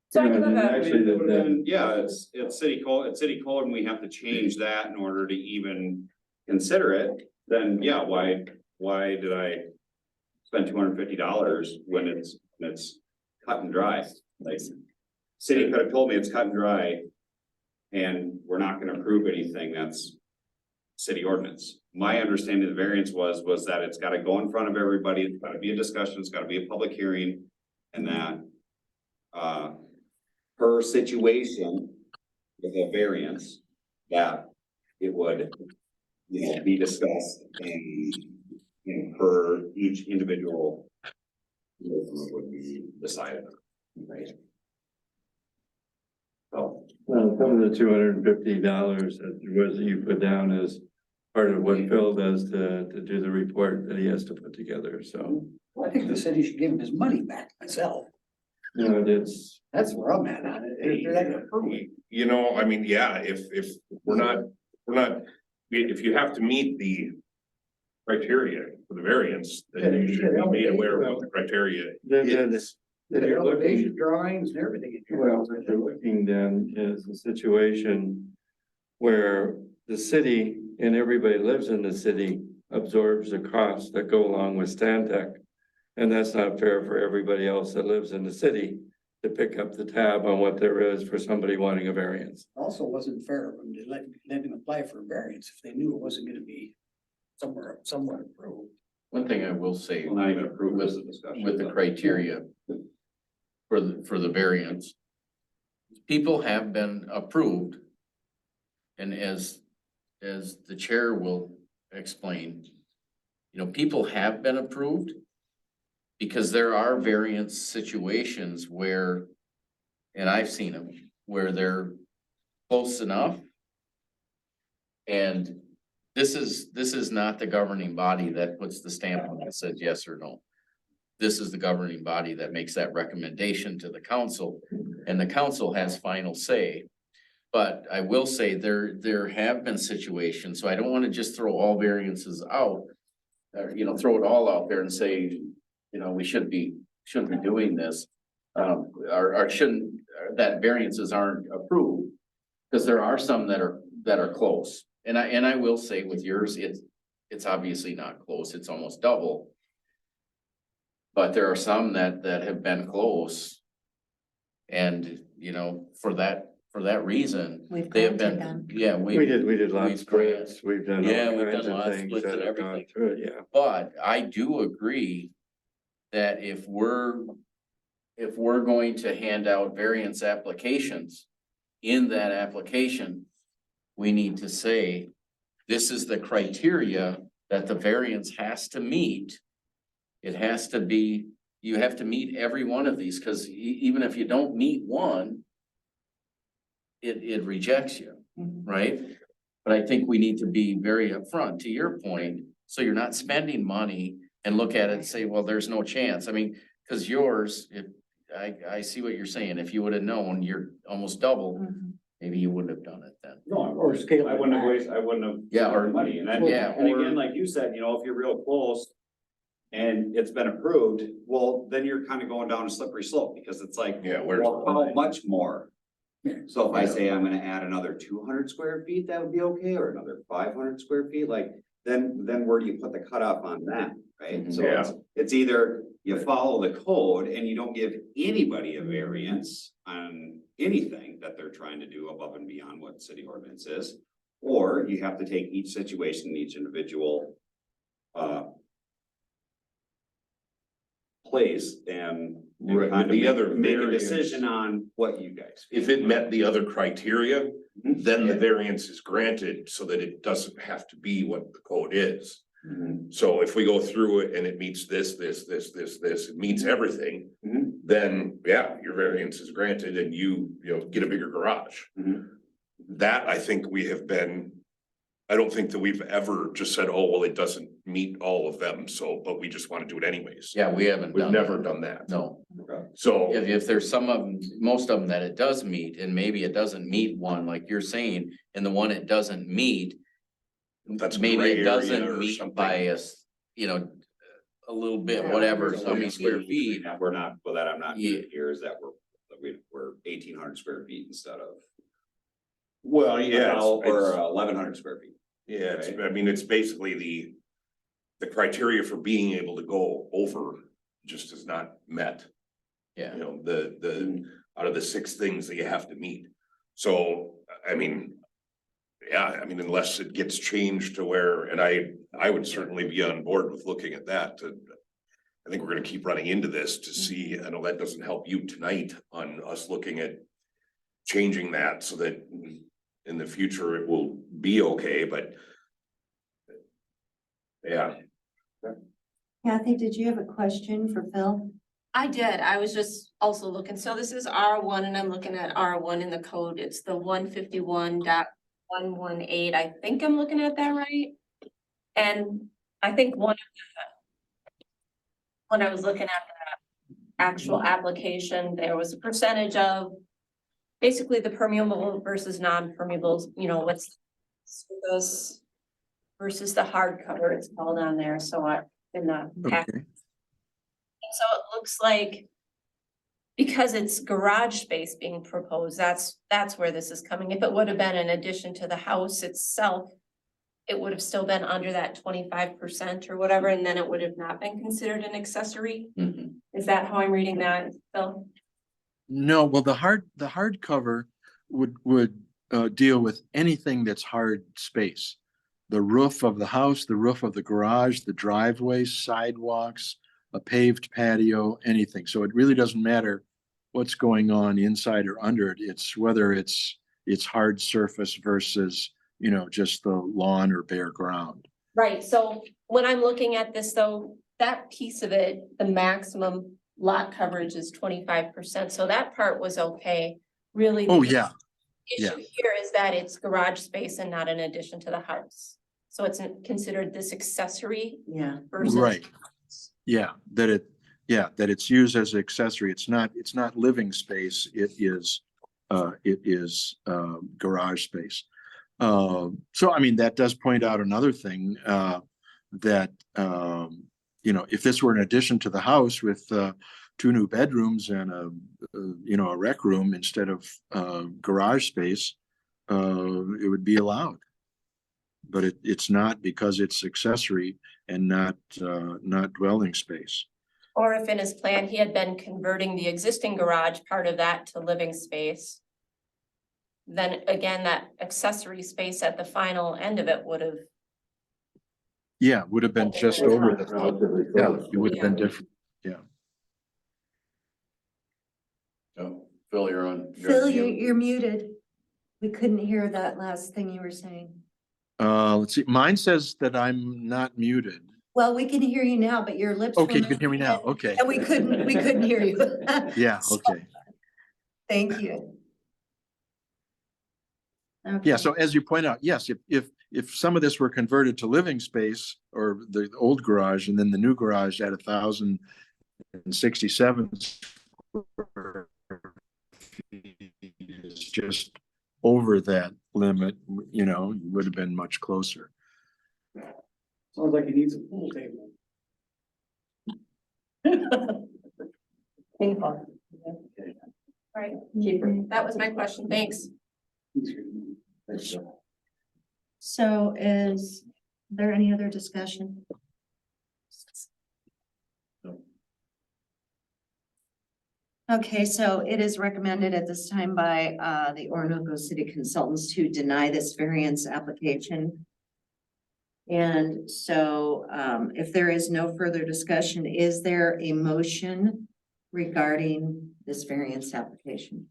So I do Yeah, have and a, actually, yeah, it's city code, and we have to change that in order to even consider it, then yeah, why did I spend $250 when it's cut and dry? Like, city could have told me it's cut and dry, and we're not gonna approve anything that's city ordinance. My understanding of the variance was that it's gotta go in front of everybody, it's gotta be a discussion, it's gotta be a public hearing, and that per situation with a variance, that it would, you know, be discussed and per each individual would be decided, right? So, Well, some of the $250 that you put down as part of what Phil does to do the report that he has to put together, so. Well, I think the city should give him his money back myself. You know, it's, That's where I'm at on it. If they're not gonna approve it. You know, I mean, yeah, if we're not, if you have to meet the criteria for the variance, then you should be made aware of what the criteria is. if The you're elevation looking, drawings and everything. in here. well, what you're looking then is a situation where the city and everybody lives in the city absorbs the costs that go along with Stantec. And that's not fair for everybody else that lives in the city to pick up the tab on what there is for somebody wanting a variance. Also wasn't fair of them to let him apply for a variance if they knew it wasn't gonna be somewhat approved. One thing I will say. Well, not even approved with the discussion. With the criteria for the variance. People have been approved. And as the chair will explain, people have been approved. Because there are variance situations where, and I've seen them, where they're close enough. And this is not the governing body that puts the stamp on it, says yes or no. This is the governing body that makes that recommendation to the council, and the council has final say. But I will say there have been situations, so I don't want to just throw all variances out. Or, throw it all out there and say, we shouldn't be doing this. Or that variances aren't approved. Because there are some that are close. And I will say with yours, it's obviously not close, it's almost double. But there are some that have been close. And, for that reason, We've they have granted been, them. yeah, We did lots we've of splits, we've done Yeah, all we've kinds done of lots of things splits that and have gone everything. through it, yeah. But I do agree that if we're going to hand out variance applications, in that application, we need to say, this is the criteria that the variance has to meet. It has to be, you have to meet every one of these, because even if you don't meet one, it rejects you, right? But I think we need to be very upfront, to your point, so you're not spending money and look at it and say, well, there's no chance. I mean, because yours, if I see what you're saying, if you would have known you're almost double, Mhm. maybe you wouldn't have done it then. No, Or scale it I wouldn't have back. wasted, I wouldn't have. Yeah, or- spent money, and then, yeah, and or- again, like you said, if you're real close. And it's been approved, well, then you're kind of going down a slippery slope, because it's like, Yeah, where's well, the how line? much more? So if I Yeah. say I'm gonna add another 200 square feet, that would be okay, or another 500 square feet, like, then where do you put the cutoff on that, right? So it's either you follow the code and you don't give anybody a variance on anything that they're trying to do above and beyond what city ordinance is. Or you have to take each situation, each individual, place and Right, kind of the make- other make a variance- decision on what you guys. If it met the other criteria, Mhm. then the variance is granted so that it doesn't have to be what the code is. Mhm. So if we go through it and it meets this, it meets everything, Mhm. then yeah, your variance is granted and you get a bigger garage. Mhm. That I think we have been, I don't think that we've ever just said, oh, well, it doesn't meet all of them, so, but we just want to do it anyways. Yeah, we haven't We've done. never that. done that. No, So, if there's some of them, most of them that it does meet, and maybe it doesn't meet one, like you're saying, and the one it doesn't meet. That's a Maybe gray it area doesn't or meet something. by us, a little bit, Yeah, whatever, There's so many a square reason feet. We're not, well, that I'm not Yeah. here is that we're 1,800 square feet instead of. well, yeah, Or 1,100 square feet. yeah, I mean, it's basically the criteria for being able to go over just is not met. Yeah, The out of the 6 things that you have to meet. So, I mean, yeah, I mean, unless it gets changed to where, and I would certainly be on board with looking at that. I think we're gonna keep running into this to see, I know that doesn't help you tonight on us looking at changing that so that in the future it will be okay, but yeah. Kathy, did you have a question for Phil? I did, I was just also looking, so this is R1 and I'm looking at R1 in the code, it's the 151.118. I think I'm looking at that right. And I think when I was looking at the actual application, there was a percentage of basically the permeable versus non-permeables, what's this versus the hard cover, it's called on there, so in the pack. Okay. So it looks like because it's garage space being proposed, that's where this is coming. If it would have been in addition to the house itself, it would have still been under that 25% or whatever, and then it would have not been considered an accessory. mhm. Is that how I'm reading that, Phil? No, well, the hard cover would deal with anything that's hard space. the roof of the house, the roof of the garage, the driveway, sidewalks, a paved patio, anything. So it really doesn't matter what's going on inside or under it. It's whether it's hard surface versus, you know, just the lawn or bare ground. Right, so when I'm looking at this though, that piece of it, the maximum lot coverage is 25%, so that part was okay. Really. Oh, the yeah. Issue here is that it's garage space and not an addition to the house. So it's considered this accessory Yeah. versus. Right. Yeah, that it's used as an accessory. It's not living space. It is garage space. So I mean, that does point out another thing, that, you know, if this were an addition to the house with, 2 new bedrooms and a rec room instead of, garage space, it would be allowed. But it's not, because it's accessory and not dwelling space. Or if in his plan, he had been converting the existing garage, part of that to living space. Then again, that accessory space at the final end of it would have. Yeah, would have been just over the, yeah, it would have been Yeah. different. So, Phil, you're on. Phil, you're muted. We couldn't hear that last thing you were saying. Let's see, mine says that I'm not muted. Well, we can hear you now, but your lips. were Okay, you can hear me now. moving, Okay. And we couldn't hear you. Yeah, okay. Thank you. Yeah, Okay. so as you point out, yes, if some of this were converted to living space, or the old garage and then the new garage at 1,067 is just over that limit, you know, would have been much closer. Sounds like he needs a pool table. Ping pong. Right, that was my question, thanks. So is there any other discussion? Okay, so it is recommended at this time by the Orinoco City Consultants to deny this variance application. And so if there is no further discussion, is there a motion regarding this variance application?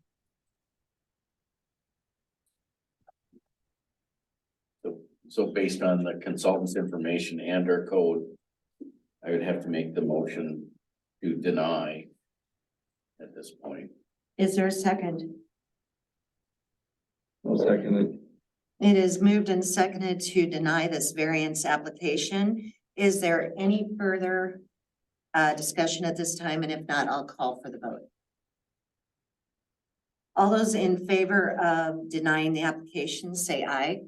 So based on the consultant's information and our code, I would have to make the motion to deny at this point. Is there a second? I'll second it. It is moved and seconded to deny this variance application. Is there any further discussion at this time? And if not, I'll call for the vote. All those in favor of denying the application, say aye.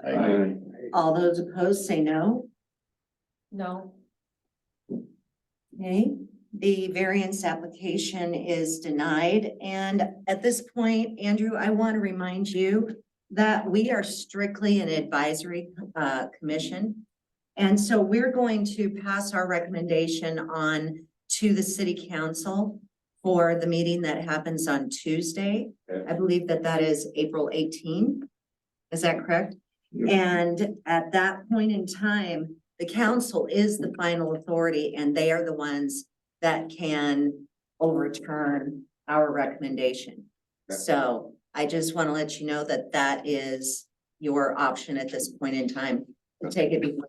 Aye. All those opposed, say no. No, Okay, the variance application is denied. And at this point, Andrew, I want to remind you that we are strictly an advisory commission. And so we're going to pass our recommendation on to the city council for the meeting that happens on Tuesday. Okay. I believe that is April 18th. Is that correct? And at that point in time, the council is the final authority and they are the ones that can overturn our recommendation. Okay. So I just want to let you know that that is your option at this point in time to take it before.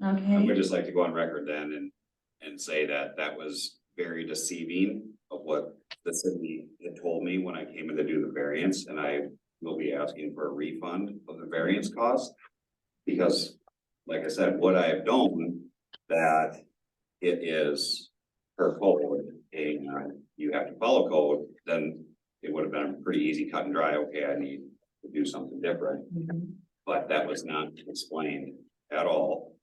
I Okay, would just like to go on record then and say that that was very deceiving of what the city had told me when I came in to do the variance, and I will be asking for a refund of the variance cost. Because, like I said, what I have known that it is per code, and you have to follow code, then it would have been a pretty easy cut and dry, okay, I need to do something different. But that was not explained at all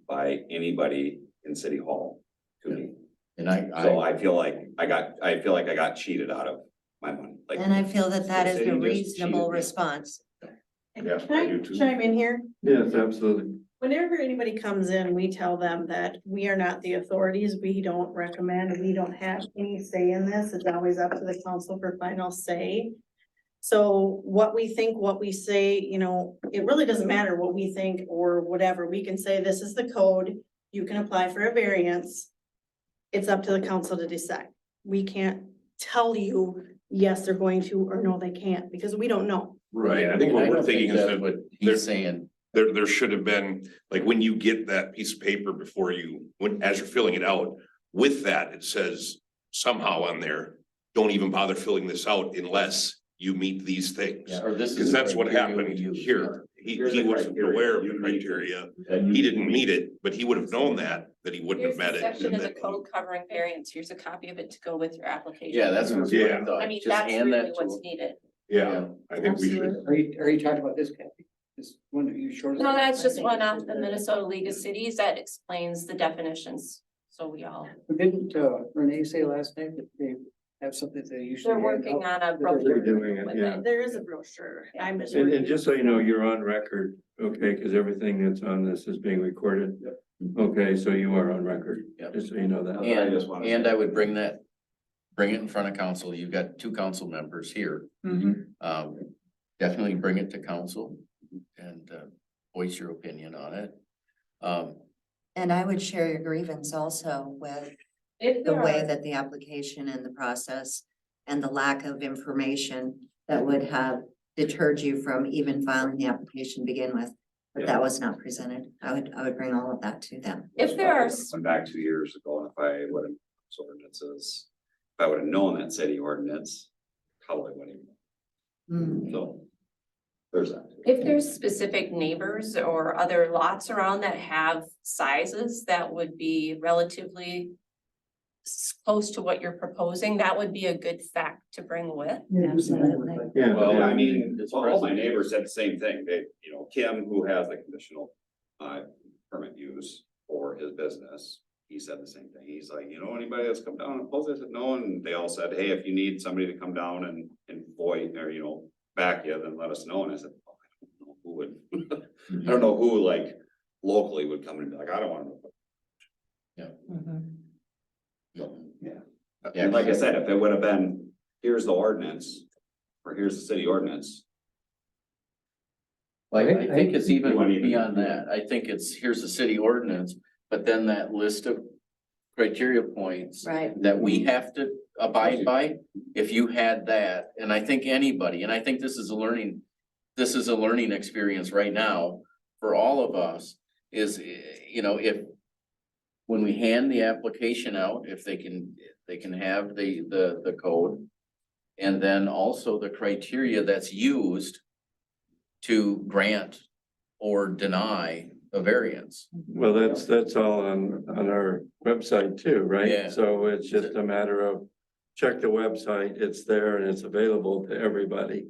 by anybody in City Hall to me. And So I feel like I got cheated out of my money. Like, and I feel that that the is city a just reasonable cheated me. response. Yeah, Can I I do too. chime in here? Yes, absolutely. Whenever anybody comes in, we tell them that we are not the authorities. We don't recommend, we don't have any say in this. It's always up to the council for final say. So what we think, what we say, you know, it really doesn't matter what we think or whatever. We can say, this is the code. You can apply for a variance. It's up to the council to decide. We can't tell you, yes, they're going to, or no, they can't, because we don't know. Right, I think what I we're don't think thinking is that's that what there- he's saying. there should have been, like, when you get that piece of paper before you, as you're filling it out, with that, it says somehow on there, don't even bother filling this out unless you meet these things. Yeah, or this is. Because that's what criteria we happened use. here. He Here's the wasn't criteria. aware of the You meet criteria. And He didn't meet it, but he would have known that he wouldn't Here's have met the it. section and of the then- code covering variance. Here's a copy of it to go with your application. Yeah, that's what Yeah. I thought. I mean, Just that's hand really that to what's him. needed. Yeah, I think we should. Are you talking about this, Kathy? This one that you showed us? No, that's just one off the Minnesota League of Cities that explains the definitions. So we all, Didn't Renee say last night that they have something they usually? they're hand working out? on a They're brochure. doing it, with yeah. There is a brochure. I'm just. And just so you know, you're on record, okay, because everything that's on this is being recorded. Okay, so you are on record, Yep. just so you know that. I just wanna And say- I would bring it in front of council. You've got two council members here. Definitely bring it to council and voice your opinion on it. And I would share your grievance also with If the there way are, that the application and the process and the lack of information that would have deterred you from even filing the application to begin with. But that was not presented. I would bring all of that to them. if there are, Went back 2 years ago, and if I would have, ordinances, if I would have known that city ordinance, probably wouldn't. Hmm. So. There's that. if there's specific neighbors or other lots around that have sizes that would be relatively close to what you're proposing, that would be a good fact to bring with. Absolutely. Yeah. Well, yeah. I mean, It's all my present. neighbors said the same thing. They, you know, Kim, who has the conditional permit use for his business. He said the same thing. He's like, you know, anybody that's come down and oppose it? I said, no, and they all said, hey, if you need somebody to come down and void or, you know, back you, then let us know. And I said, oh, I don't know who would, I don't know who like locally would come and be like, I don't want to. Yeah. And like I said, if it would have been, here's the ordinance, or here's the city ordinance. Like, I think it's You want even even- beyond that. I think it's, here's the city ordinance, but then that list of criteria points Right. that we have to abide by. If you had that, and I think anybody, and I think this is a learning experience right now for all of us, is, you know, if when we hand the application out, if they can have the code. And then also the criteria that's used to grant or deny a variance. Well, that's all on our website too, right? Yeah. So it's just a matter of check the website, it's there and it's available to everybody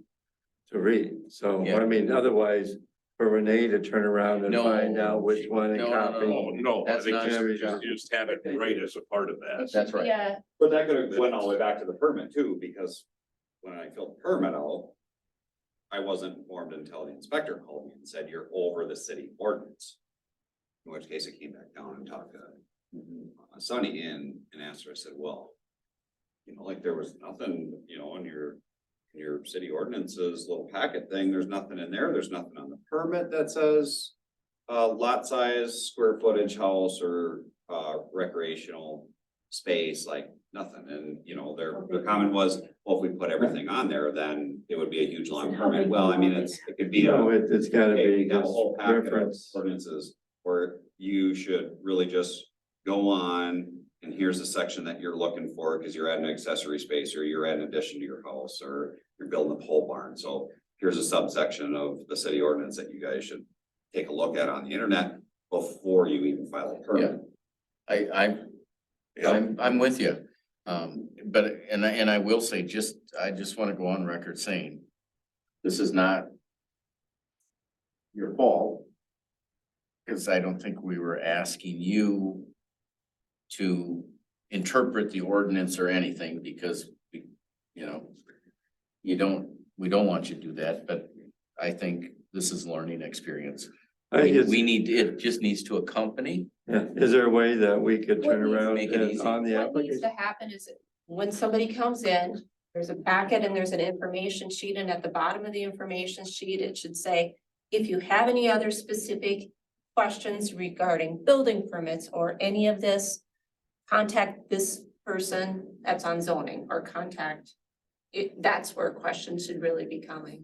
to read. So, Yeah. I mean, otherwise, for Renee to turn around and No. find out which one and No, no, copy. Oh, no, I That's think not- you just have it right as a part of that. That's right. Yeah, But that could have went all the way back to the permit too, because when I filled the permit out, I wasn't informed until the inspector called me and said, you're over the city ordinance. In which case I came back down and talked to Sunny and asked her, I said, well, you know, like there was nothing, you know, in your city ordinances little packet thing, there's nothing in there, there's nothing on the permit that says lot size, square footage, house, or recreational space, like nothing. And, you know, their comment was, well, if we put everything on there, then it would be a huge long permit. Well, I mean, it could be. You know, it's gotta Okay, be we got a just whole packet of reference. ordinances where you should really just go on. And here's the section that you're looking for, because you're adding an accessory space, or you're adding addition to your house, or you're building a pole barn. So here's a subsection of the city ordinance that you guys should take a look at on the internet before you even file a permit. I'm with you. But, and I will say, I just wanna go on record saying, this is not your fault. Cause I don't think we were asking you to interpret the ordinance or anything, because you know, we don't want you to do that, but I think this is learning experience. I think it's, It just needs to accompany. yeah, is there a way that we could turn What needs- around Make it and easy. on the what needs application? to happen is when somebody comes in, There's a packet and there's an information sheet, and at the bottom of the information sheet, it should say, if you have any other specific questions regarding building permits or any of this, contact this person that's on zoning, or contact. That's where questions should really be coming.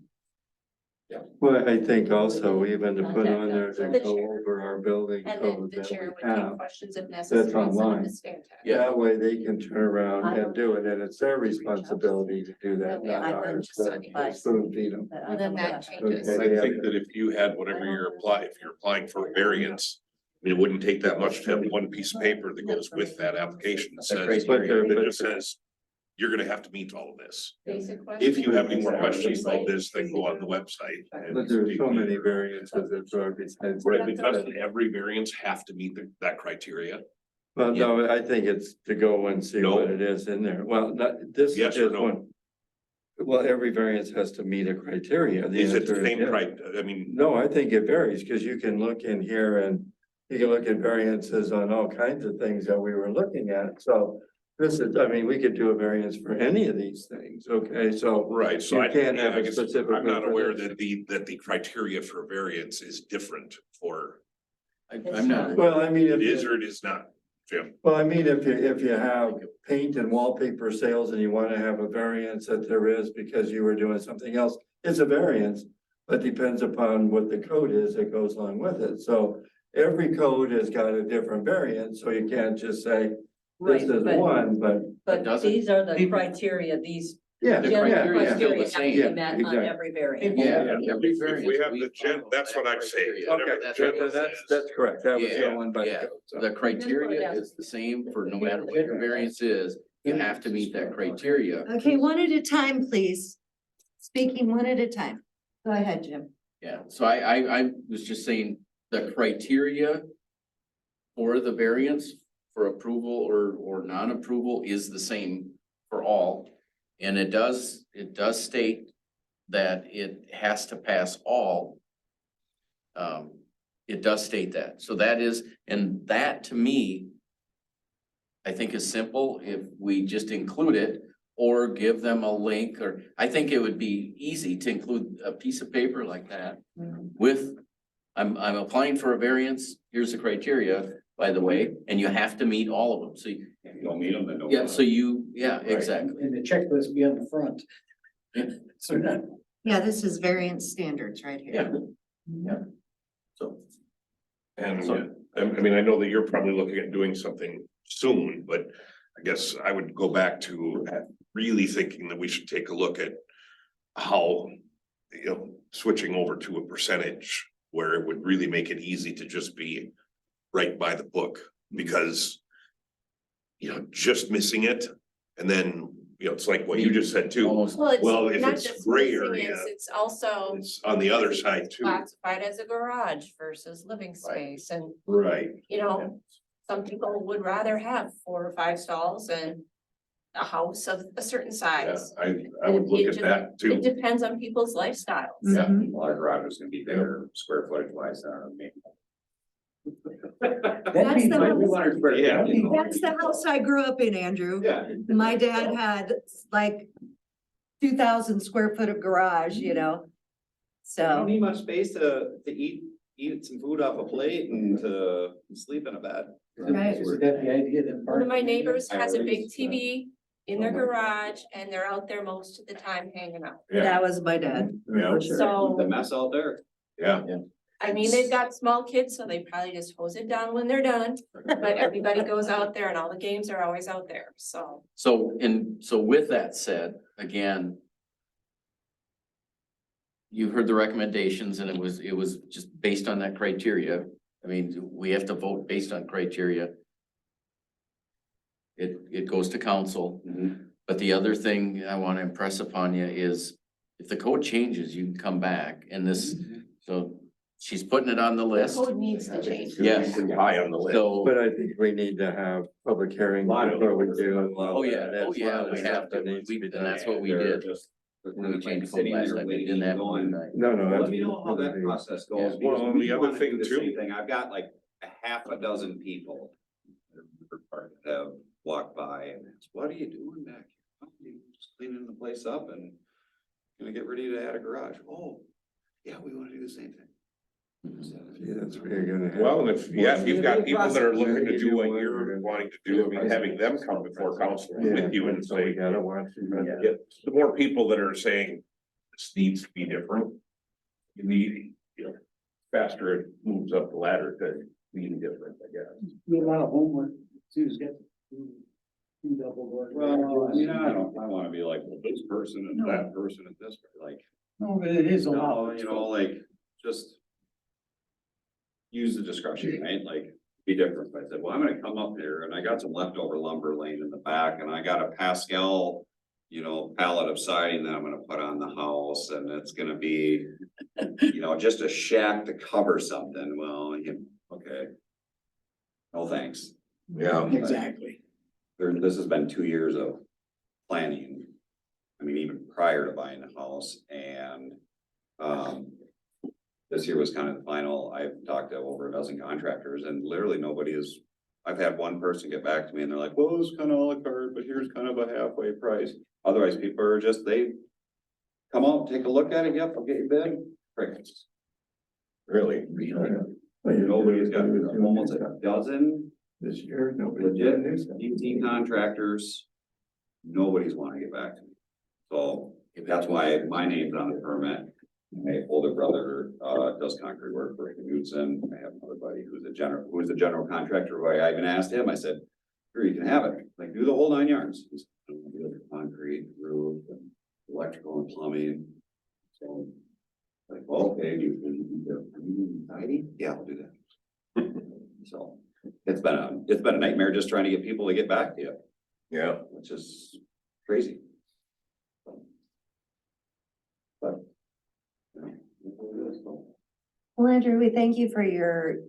Well, I think also even to put on there The to go chair. over our building And then code the that chair we would take have. questions if necessary. and send them to online. Stan Tech. Yeah. That way they can turn around and do it, and it's their responsibility to do that, Yeah, not I'm ours, just to sending to spoon feed them. Well, then that changes. Okay. I think that if you had whatever if you're applying for a variance, it wouldn't take that much to have one piece of paper that goes with that application that says, But there- that just says, you're gonna have to meet all of this. Basic question. If you have any more questions like this, then go on the website. and But there's so speak. many variances, it's hard to say. Right, but doesn't every variance have to meet that criteria? Well, no, I think it's to go and see what No. it is in there. Well, not, this Yes is or no? one. Well, every variance has to meet a criteria. The Is it the answer same yes. I mean, No, I think it varies, because you can look in here and you can look at variances on all kinds of things that we were looking at, so. This is, I mean, we could do a variance for any of these things, okay, so. right, so You I can't yeah, have I a guess specific I'm not aware information. that the criteria for variance is different for, I'm not. Well, I mean, it is if, or it is not, Jim. well, I mean, if you have paint and wallpaper sales and you wanna have a variance that there is because you were doing something else, it's a variance. But depends upon what the code is that goes along with it, so every code has got a different variance, so you can't just say. This Right, is but- one, but But doesn't- these are the people- criteria, these yeah, The general criteria is still the criteria have to same. be Yeah, met on exactly. every variance. Yeah, every If we variance. have the follow that's that what I'm saying. criteria. Whatever That's the what general it that's, says. that's correct, that was Yeah, going by the yeah. code, so. The criteria is the same for no matter what your variance is, you have to meet that criteria. Okay, one at a time, please. Speaking one at a time. Go ahead, Jim. Yeah, so I was just saying the criteria for the variance for approval or non-approval is the same for all. And it does state that it has to pass all. It does state that, so that is, and that to me, I think is simple if we just include it or give them a link, or I think it would be easy to include a piece of paper like that with, I'm applying for a variance, here's the criteria, by the way, and you have to meet all of them, so you, If you don't meet them, then don't. yeah, so you, yeah, exactly. And the checklist be on the front. Yeah. So not. Yeah, this is variance standards right Yeah, here. yeah. So, And So- I mean, I know that you're probably looking at doing something soon, but I guess I would go back to really thinking that we should take a look at how, switching over to a percentage where it would really make it easy to just be right by the book, because just missing it, and then, it's like what you just said too. almost, Well, if not it's just gray missing area, it, it's also. It's on the other side too. Classified as a garage versus living space, and Right. some people would rather have 4 or 5 stalls and a house of a certain Yeah, size. I would look at that It too. depends on people's lifestyles. Yeah, Mhm. well, our garage is gonna be bigger, square footage wise, than our main. That's the house- Yeah. That's the house I grew up in, Andrew. Yeah. My dad had like 2,000 square foot of garage, I don't So, need much space to eat some food off a plate and to sleep in a bed. Right. Is that the idea that? One of my neighbors has a big Priorities, TV in their garage and they're out there most of the time hanging out. Yeah, that was my dad. yeah, for sure. So, The mess out there. yeah. I mean, they've got small kids, so they probably just hose it down when they're done. But everybody goes out there and all the games are always out there, so. so with that said, again. You heard the recommendations and it was just based on that criteria. I mean, we have to vote based on criteria. It goes to council, but the other thing I want to impress upon you is if the code changes, you can come back and this, so she's putting it on the The list. code needs to change. Yes. High on the list. So, But I think we need to have public hearings before we do. oh yeah, That's a lot of we stuff have to, that needs to be and done. that's what we did. When we changed the code last time, we didn't have to do that. No, no. Let me know how that process goes. Yeah. because Well, and we the other wanna do thing the too- same thing. I've got like a half a dozen people that have walked by and asked, what are you doing back here? Just cleaning the place up and gonna get ready to add a garage. Oh, yeah, we wanna do the same thing. Yeah, that's where you're gonna have. Well, and if you've got people that are looking to Yeah, do what you you're do. wanting to do, I mean, having them come before council with you and So we say, gotta watch. yeah, the more people that are saying this needs to be different. You need, faster it moves up the ladder to being different, I guess. Do a lot of homework, Sue's got. Double work. Well, I mean, I wanna be like, well, this person and that person and this, like, No, but it is a no, lot. you know, like, just. Use the discretion, right? Like, be different. I said, well, I'm gonna come up here and I got some leftover lumber laying in the back and I got a Pascal. Pallet of siding that I'm gonna put on the house and it's gonna be, just a shack to cover something. Well, okay. No, thanks. Yeah. Exactly. This has been 2 years of planning. I mean, even prior to buying the house and, this year was kind of the final. I've talked to over a dozen contractors and literally nobody is, I've had one person get back to me and they're like, well, it's kind of a la carte, but here's kind of a halfway price. Otherwise, people are just, they come out, take a look at it. Yep, I'll get you bid. Crickets. Really? Nobody's got almost a dozen This year, nobody. legit DT contractors. Nobody's wanting to get back to me. So that's why my name's on the permit. My older brother, does concrete work for Knudsen. I have another buddy who's a general contractor. Who I even asked him, I said, sure, you can have it, like do the whole 9 yards. He's concrete, roof, and electrical and plumbing. So, like, well, okay, you need siding? Yeah, I'll do that. So, it's been a nightmare just trying to get people to get back to you, Yeah. which is crazy. But. Well, Andrew, we thank you for your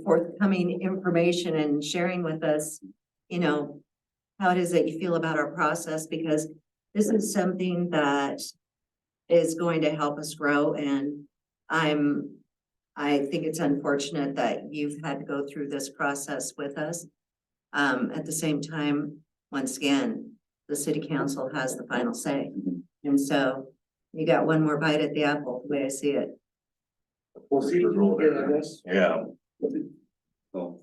forthcoming information and sharing with us, how it is that you feel about our process, because this is something that is going to help us grow, and I think it's unfortunate that you've had to go through this process with us. At the same time, once again, the city council has the final say, and so you got one more bite at the apple, the way I see it. We'll see. Yeah. So,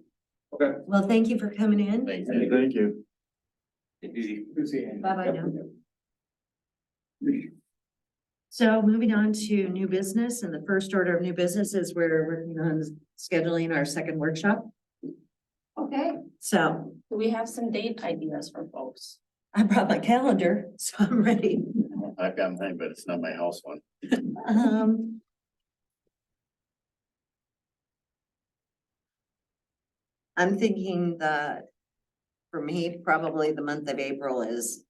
okay. Well, thank you for coming in. Thank you. Thank you. Easy. Bye-bye now. So moving on to new business, and the first order of new business is we're working on scheduling our second workshop. Okay, so Do we have some date ideas for folks? I brought my calendar, so I'm ready. I've got mine, but it's not my house one. I'm thinking that for me, probably the month of April is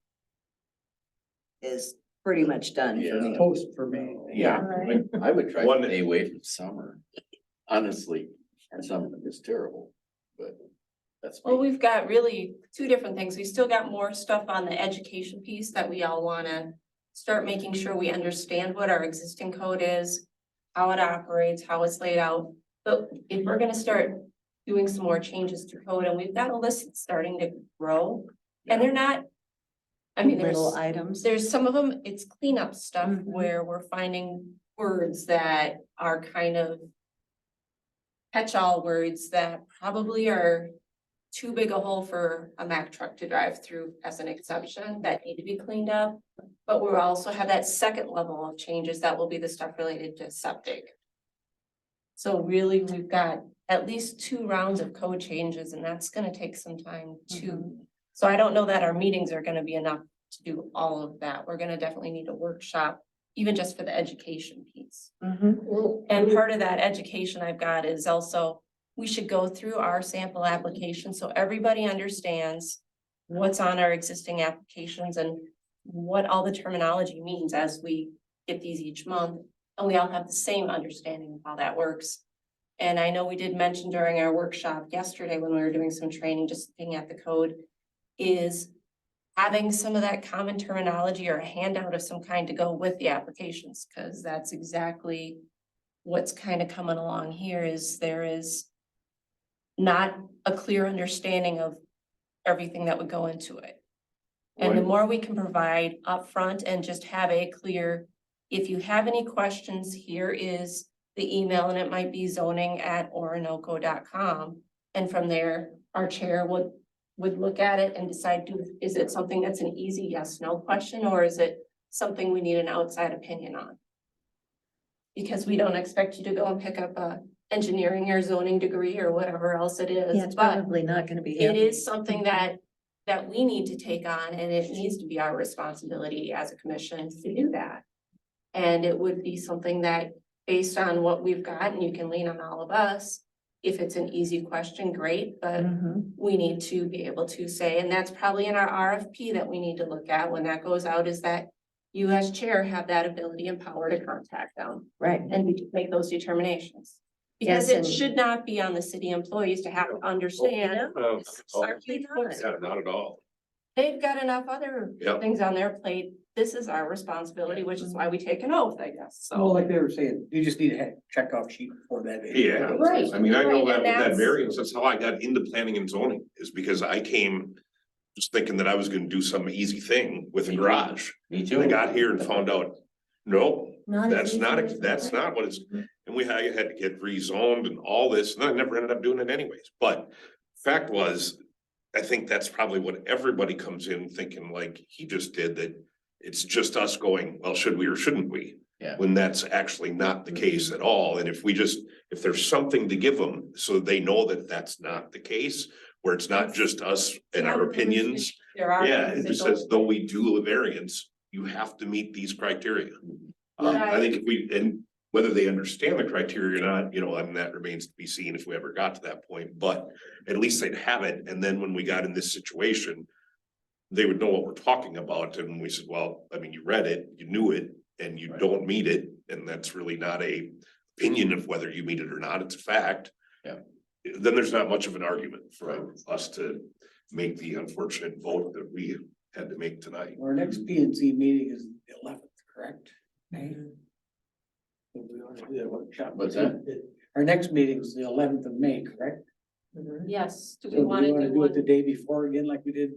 pretty much done for me. Toast for me. Yeah. I would try One- to stay away from summer. Honestly, summer is terrible, but that's. Well, me. we've got really two different things. We still got more stuff on the education piece that we all wanna start making sure we understand what our existing code is, how it operates, how it's laid out. But if we're gonna start doing some more changes to code, and we've got a list that's starting to grow, and they're not. I mean, Little there's items. some of them, it's cleanup stuff Mhm. where we're finding words that are kind of catch-all words that probably are too big a hole for a Mack truck to drive through as an exception that need to be cleaned up. But we'll also have that second level of changes that will be the stuff related to septic. So really, we've got at least 2 rounds of code changes, and that's gonna take some time too. So I don't know that our meetings are gonna be enough to do all of that. We're gonna definitely need a workshop, even just for the education piece. Mhm. And part of that education I've got is also, we should go through our sample application so everybody understands what's on our existing applications and what all the terminology means as we get these each month. And we all have the same understanding of how that works. And I know we did mention during our workshop yesterday when we were doing some training, just looking at the code, is having some of that common terminology or a handout of some kind to go with the applications, because that's exactly what's kind of coming along here is there is not a clear understanding of everything that would go into it. And the more we can provide upfront and just have a clear, if you have any questions, here is the email, and it might be zoning@orinoco.com. And from there, our chair would look at it and decide, is it something that's an easy yes, no question, or is it something we need an outside opinion on? Because we don't expect you to go and pick up a engineering or zoning degree or whatever else it Yeah, is, it's but probably not gonna be. it is something that we need to take on, and it needs to be our responsibility as a commission to do that. And it would be something that, based on what we've got, and you can lean on all of us, if it's an easy question, great, but Mhm. we need to be able to say, and that's probably in our RFP that we need to look at when that goes out, is that you as chair have that ability and power to contact them Right. and make those determinations. Because Yes, it and- should not be on the city employees to have to understand. Oh, Our people, Yeah, not at all. they've got enough other Yep. things on their plate. This is our responsibility, which is why we take an oath, I guess, Well, so. like they were saying, you just need a check off sheet for that. Yeah. Right. I mean, I know Right, that and with that that's- variance, that's how I got into planning and zoning, is because I came just thinking that I was gonna do some easy thing with a Me too. garage. Me And I got here and found out, no, Not as that's easy not, as that's not what it's, and I had to get rezoned and all this, and I never ended up doing it anyways, but fact was, I think that's probably what everybody comes in thinking like he just did, that it's just us going, well, should we or shouldn't we? Yeah. When that's actually not the case at all, and if there's something to give them, so they know that that's not the case, where it's not just us and our opinions. There are. Yeah, things it that just go- says, though we do a variance, you have to meet these criteria. Yeah. I think if we, and whether they understand the criteria or not, and that remains to be seen if we ever got to that point, but at least they'd have it, and then when we got in this situation, they would know what we're talking about, and we said, well, I mean, you read it, you knew it, and you don't meet it, and that's really not a opinion of whether you meet it or not, it's a fact. Yeah. Then there's not much of an argument for us to make the unfortunate vote that we had to make tonight. Our next P and Z meeting is the 11th, correct? May? So we ought to do that workshop. What's that? Our next meeting is the 11th of May, correct? Yes, do So we do wanna we wanna do do it one? the day before again like we did?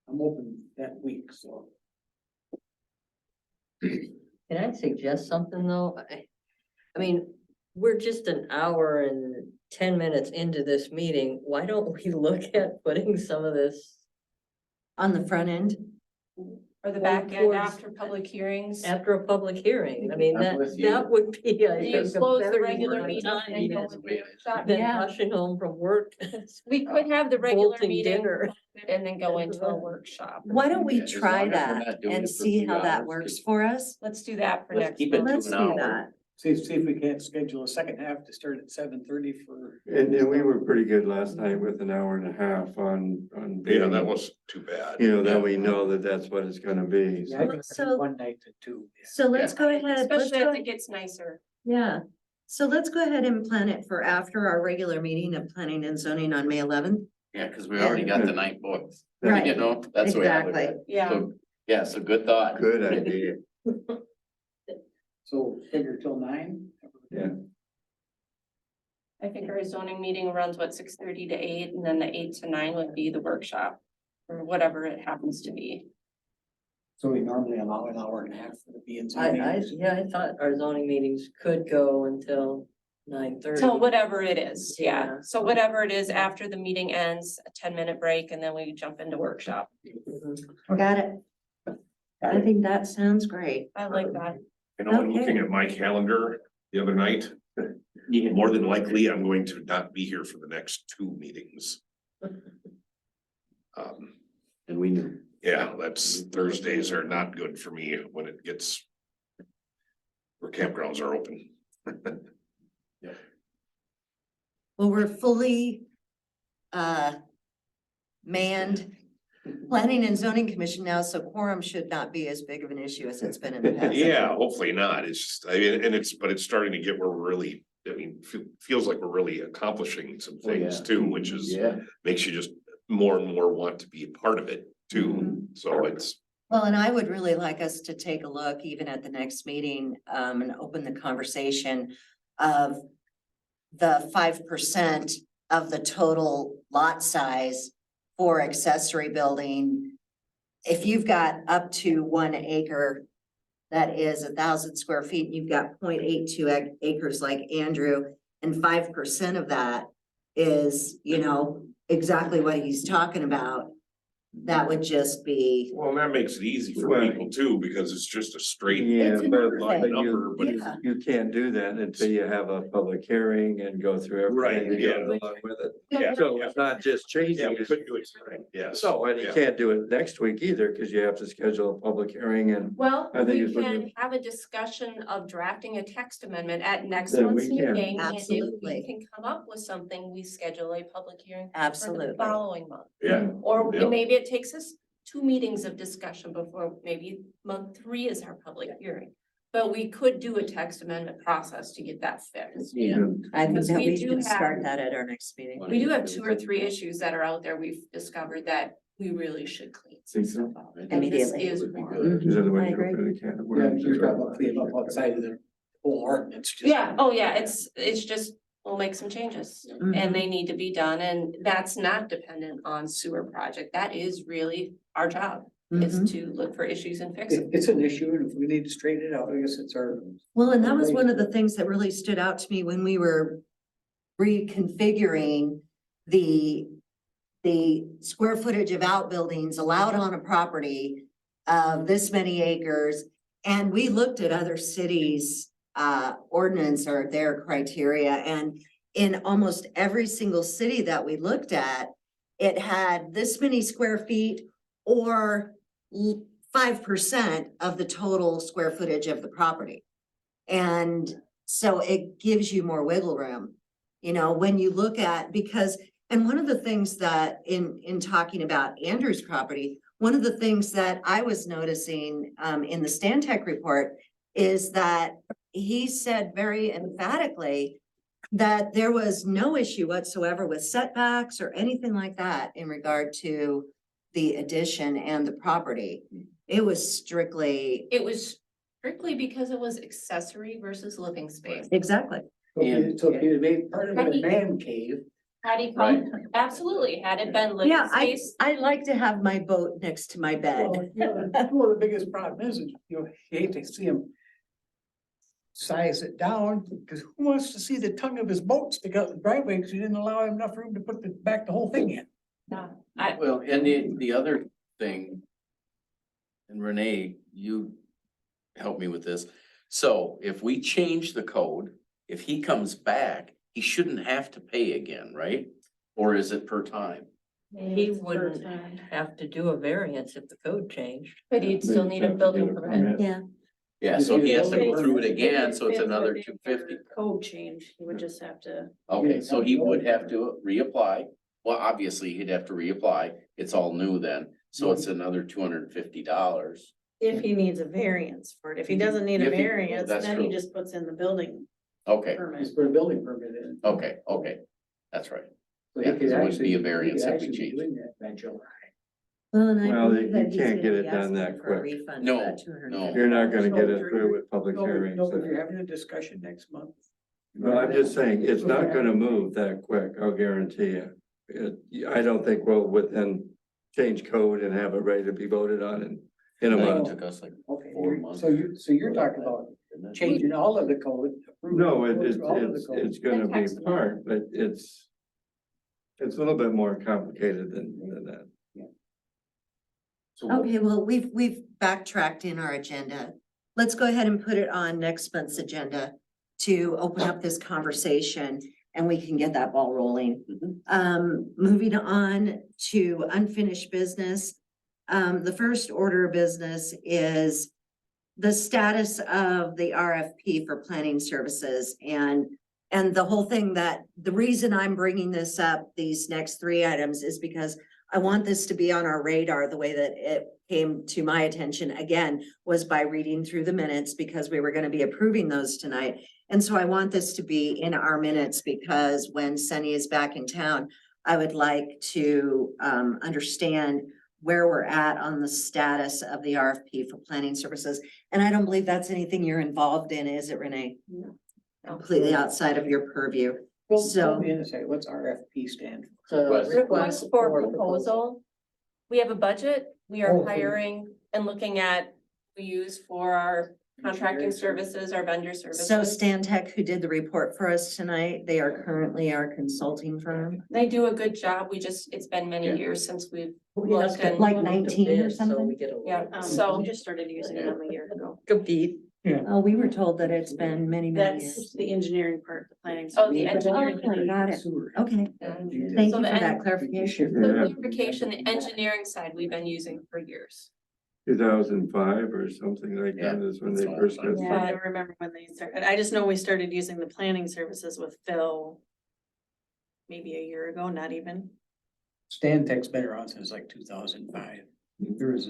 I'm open that week, so. Can I suggest something though? I mean, we're just an hour and 10 minutes into this meeting. Why don't we look at putting some of this On the front end. Or the Well, back end towards- after public hearings? after a public hearing? I mean, I'm that, with you. that would be, I Do you think, a close the better regular use of meeting time and go than- into the workshop? than Yeah. rushing home from work. We could have the regular bolting meeting dinner. and then go into a workshop. Why don't we As long try as we're that not doing it and for see 3 how that hours, works just- for us? Let's do that for Let's next keep it month. to Let's an do hour. that. See if we can't schedule a second half to start at 7:30 for. And we were pretty good last night with an hour and a half on. Yeah, that wasn't too bad. That we know that that's what it's gonna be. Yeah, I can So- do one night to two. So let's go ahead, let's Especially go, as it gets nicer. yeah. So let's go ahead and plan it for after our regular meeting of planning and zoning on May 11th. Yeah, cause we already got the night booked. Right. That's the way I look at it. Exactly. Yeah. So, yeah, so good thought. Good idea. So figure till 9? Yeah. I think our zoning meeting runs 6:30 to 8, and then the 8 to 9 would be the workshop. Or whatever it happens to be. So we normally allow an hour and a half for the P and Z I meetings. thought our zoning meetings could go until 9:30. So whatever it is, yeah. Yeah. So whatever it is after the meeting ends, a 10-minute break, and then we jump into workshop. Mhm. Got it. I think that sounds great. I like that. I'm looking Okay. at my calendar the other night. More than likely, I'm going to not be here for the next 2 meetings. And we knew. Yeah, that's Thursdays are not good for me when it gets. Where campgrounds are open. Well, we're fully manned planning and zoning commission now, so quorum should not be as big of an issue as it's been in the past. Yeah, hopefully not. It's just, I mean, but it's starting to get where we're really, feels like we're really accomplishing some things too, which is, Yeah. makes you just more and more want to be a part of it too. So it's, Well, and I would really like us to take a look even at the next meeting, and open the conversation of the 5% of the total lot size for accessory building if you've got up to 1 acre that is 1,000 square feet, and you've got 0.82 acres like Andrew, and 5% of that is, you know, exactly what he's talking about, that would just be, Well, and that makes it easy for Well- people too, because it's just a straight. Yeah, It's a but number but thing. Number, but you, Yeah. you can't do that until you have a public hearing and go through Right, everything that goes yeah. along with it. Yeah, So yeah. it's not just Yeah, changing we it. could do it tonight, yes. So, and you Yeah. can't do it next week either, because you have to schedule a public hearing and Well, I think we it's what can you- have a discussion of drafting a text amendment at next Then month's we can. meeting. And if Absolutely. we can come up with something, we schedule a public hearing for absolutely. the following month. Yeah, Or Yeah. maybe it takes us 2 meetings of discussion before maybe month 3 is our public hearing. But we could do a text amendment process to get that fixed. Yeah. I think Because that we we do should have- start that at our next meeting. We do have 2 or 3 issues that are out there we've discovered that we really should clean some Think so? stuff up. And this Immediately. is Would be one. good. Because I otherwise you'll agree. open a can of Yeah, worms. you're talking about cleaning up outside of the whole ordinance. just- Yeah, oh yeah, it's just, we'll make some changes and they need to be done, and that's not dependent on sewer project. That is really our job, is Mhm. to look for issues and fix them. It's an issue, and if we need to straighten it out, I guess it's our. Well, and that was one of the things that really stood out to me when we were reconfiguring the square footage of outbuildings allowed on a property of this many acres. And we looked at other cities' ordinance or their criteria, and in almost every single city that we looked at, it had this many square feet or 5% of the total square footage of the property. And so it gives you more wiggle room, you know, when you look at, because, and one of the things that in talking about Andrew's property, one of the things that I was noticing in the Stantec report is that he said very emphatically that there was no issue whatsoever with setbacks or anything like that in regard to the addition and the property. It was strictly, It was strictly because it was accessory versus living space. exactly. So if you made part of it a man cave, Had he come, absolutely, had it been living Yeah, space, I like to have my boat next to my bed. well, one of the biggest problem is, you hate to see him size it down, because who wants to see the tongue of his boat stick out the driveway, because you didn't allow him enough room to put back the whole thing in. Well, and the other thing, and Renee, you help me with this. So if we change the code, if he comes back, he shouldn't have to pay again, right? Or is it per time? He wouldn't have to do a variance if the code changed. but he'd still need a building permit. Yeah, Yeah, so he has to go through it again, so it's another $250. Code change, he would just have to. Okay, so he would have to reapply. Well, obviously, he'd have to reapply. It's all new then, so it's another $250. If he needs a variance for it, if he doesn't need a If he- variance, that's then he true. just puts in the building Okay, permit. Just put a building permit in. okay, that's right. So Yeah, he 'cause could it wouldn't actually- be a he variance could if we actually be changed. doing that by July. well, and I Well, believe you that he's can't gonna get be it done asking that for a quick. refund No, for that $250. no. You're not gonna get it through with public No, hearings. no, but you're having a discussion next month. Well, I'm just saying, it's not gonna move that quick, I'll guarantee you. I don't think we'll within change code and have it ready to be voted on in a It month. took us like Okay, 4 months. so you're talking about didn't it? changing all of the code. approving No, all of the it's code. gonna And be tax part, but it's a little bit more complicated than that. So what- Okay, well, we've backtracked in our agenda. Let's go ahead and put it on next month's agenda to open up this conversation and we can get that ball rolling. Moving on to unfinished business. The first order of business is the status of the RFP for planning services and the whole thing that, the reason I'm bringing this up, these next 3 items, is because I want this to be on our radar. The way that it came to my attention again was by reading through the minutes, because we were going to be approving those tonight. And so I want this to be in our minutes, because when Sunny is back in town, I would like to understand where we're at on the status of the RFP for planning services. And I don't believe that's anything you're involved in, is it, Renee? No. Completely outside of your purview. Fill So- me in and say, what's RFP stand for? So Request Request for proposal. We have a budget we are Oh, for- hiring and looking at, we use for our contracting Engineering services, our vendor services. So Stan Tech, who did the report for us tonight, they are currently our consulting firm. They do a good job. It's been many Yeah. years since we've We have looked to and. Like look to 19 or bid, so something? we get a. Yeah, So so we just started using them a year ago. Compete. Oh, we were told that it's been many, many That's years. the engineering part, the planning. Oh, the services. engineering. Okay, got it. Sewer. Okay, Yeah. thank So you the for that en- clarification. The Yeah. clarification, the engineering side, we've been using for years. 2005 or something like that is when they Yeah, first got that's Yeah, I started. don't remember when they started. I just know we started using the planning services with Phil maybe a year ago, not even. Stan Tech's been around since like 2005. There was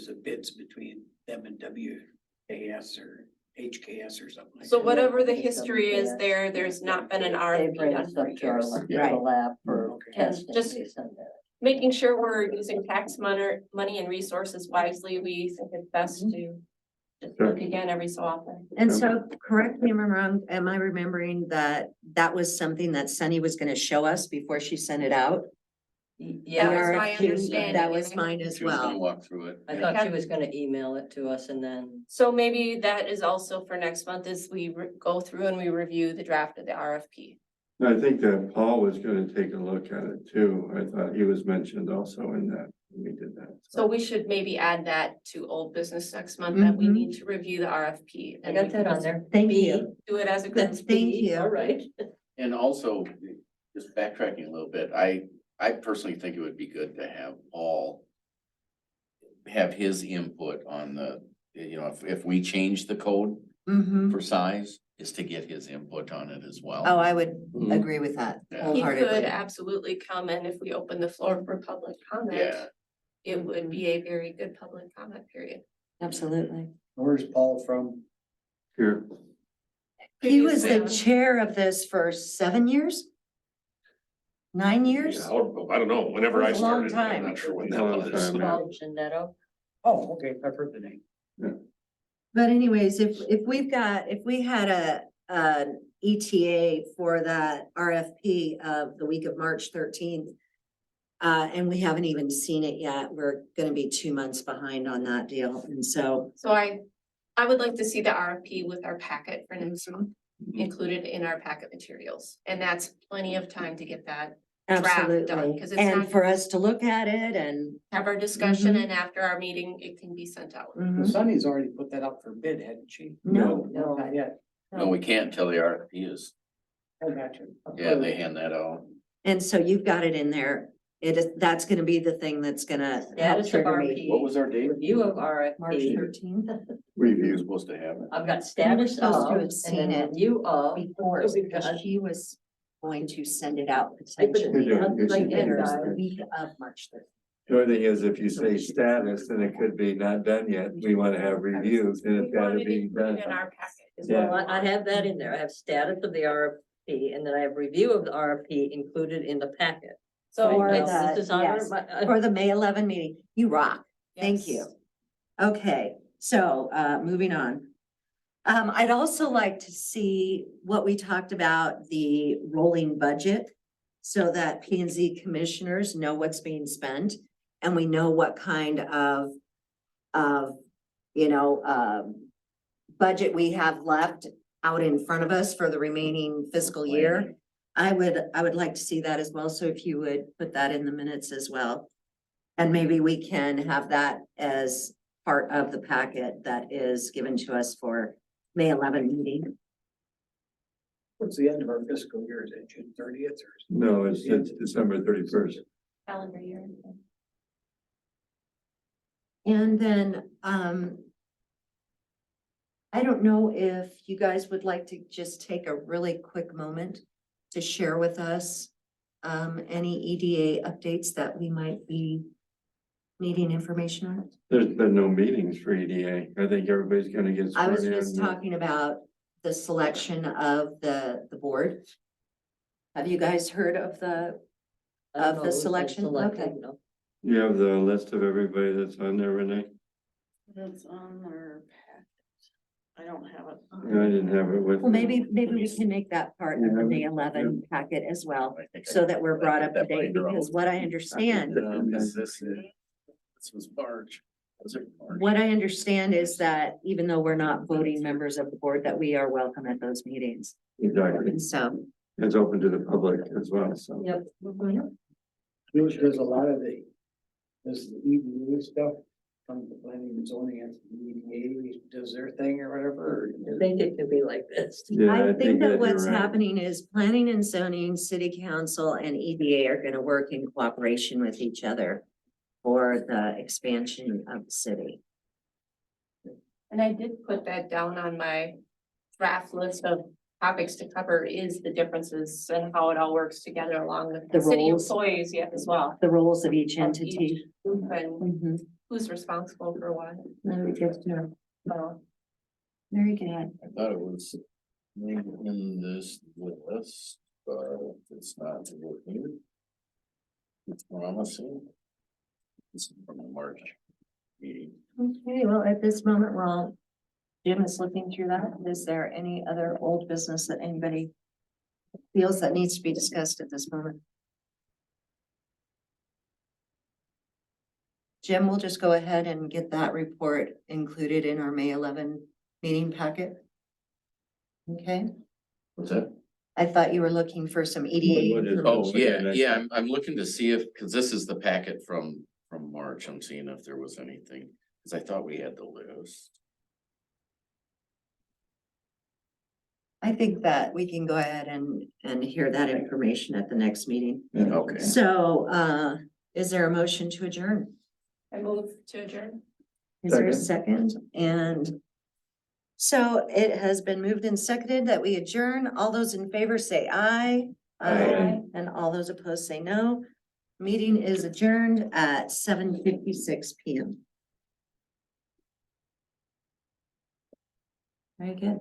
a bids between them and WKS or HKS or something like that. So whatever the history is there, there's not been an They RFP bring done us for up to our years. electrical lab for Okay. testing. just- They send that. Making sure we're using tax money and resources wisely, we think it's best to just look again every so often. And so, correct me if I'm wrong, am I remembering that that was something that Sunny was gonna show us before she sent it out? Yeah, The that's my RFP, understanding. That was mine as She was gonna well. walk through it. I thought she was gonna email it to us and then. So maybe that is also for next month, is we go through and we review the draft of the RFP. I think that Paul was gonna take a look at it too. I thought he was mentioned also in that, when we did that. So we should maybe add that to old business next month, that we Mhm. need to review the RFP. I and got we that can on there. Thank B. you. Do it as a group. That's- Thank you. All right. And also, just backtracking a little bit, I personally think it would be good to have Paul have his input on the, if we change the code Mm-hmm. for size, is to get his input on it as well. Oh, I would Mhm. agree with that Yeah. He wholeheartedly. could absolutely come in if we open the floor for public comment. Yeah. It would be a very good public comment period. Absolutely. Where's Paul from? Here, He was the Previously, chair of this for 7 years? 9 years? Yeah, I don't know, whenever I It was a long started, I'm time. not sure when that Long was. time, yeah. Paul Genetto. Oh, okay, I've heard the name. But anyways, if we had an ETA for that RFP of the week of March 13th. And we haven't even seen it yet, we're gonna be 2 months behind on that deal, and so. So I would like to see the RFP with our packet for next month, included in our packet materials. And that's plenty of time to get that, Draft done, Absolutely, 'cause it's and not- for us to look at it and. have our discussion, Mhm. and after our meeting, it can be sent out. Mhm. Sunny's already put that up for bid, hadn't she? No, No. Not yet. No, we can't until the RFP is, I got you. yeah, they hand that out. and so you've got it in there, that's gonna be the thing that's gonna help Status of trigger me. RFP. What was our date? Review of March RFP. 13th, We were supposed to have it. I've got status supposed of, to have and seen then it review of. before, Because because she was going to send it out We potentially. do. on You should the do that. week of March 13th. the only thing is if you say status, then it could be not done yet. We wanna have reviews and We it's gotta wanted be it included done. in our packet. is Yeah. what Well, we I want. have that in there. I have status of the RFP and then I have review of the RFP included in the packet. So For it's, the- This is on yes. our- For the May 11 meeting, you rock. Thank you. yes. Okay, so, moving on. I'd also like to see what we talked about, the rolling budget. So that P and Z commissioners know what's being spent and we know what kind of, you know, budget we have left out in front of us for the remaining fiscal year. I would like to see that as well. So if you would put that in the minutes as well. And maybe we can have that as part of the packet that is given to us for May 11 meeting. What's the end of our fiscal year? Is it June 30th or? No, it's December 31st. Calendar year. And then, I don't know if you guys would like to just take a really quick moment to share with us any EDA updates that we might be needing information on. There's been no meetings for EDA. I think everybody's gonna get I sworn was in. just talking about the selection of the board. Have you guys heard of the, I don't of know the who's been selection? selected, Okay. no. You have the list of everybody that's on there, Renee? That's on our packet. I don't have it. I didn't have it with. Well, me. maybe we can make that part of the May 11 packet as well, so that we're brought up to date, because what I understand Is this it? This was March. Was it March? What I understand is that even though we're not voting members of the board, that we are welcome at those meetings. Exactly. And so, It's open to the public as well, so. yep. There's a lot of does the EDA stuff from the planning and zoning and EDA does their thing or whatever? I think it could be like this. Yeah, I think that you're what's right. happening is planning and zoning, city council and EDA are gonna work in cooperation with each other for the expansion of the city. And I did put that down on my draft list of topics to cover is the differences and how it all works together along with The the city roles. employees yet as well. The roles of each Of entity. each group And Mhm. who's responsible for what, Very good, so. very good. I thought it was in this list, but it's not working. It's promising. This is from the March meeting. Okay, well, at this moment, while Jim is looking through that, is there any other old business that anybody feels that needs to be discussed at this moment? Jim, we'll just go ahead and get that report included in our May 11 meeting packet. Okay, What's that? I thought you were looking for some EDA. What is- information. Oh, yeah, yeah, I'm looking to see if, because this is the packet from March, I'm seeing if there was anything, because I thought we had the list. I think that we can go ahead and hear that information at the next meeting. Okay. So, is there a motion to adjourn? I move to adjourn. Is there a second? And so it has been moved and seconded that we adjourn. All those in favor say aye. Aye. And all those opposed say no. Meeting is adjourned at 7:56 PM. Very good.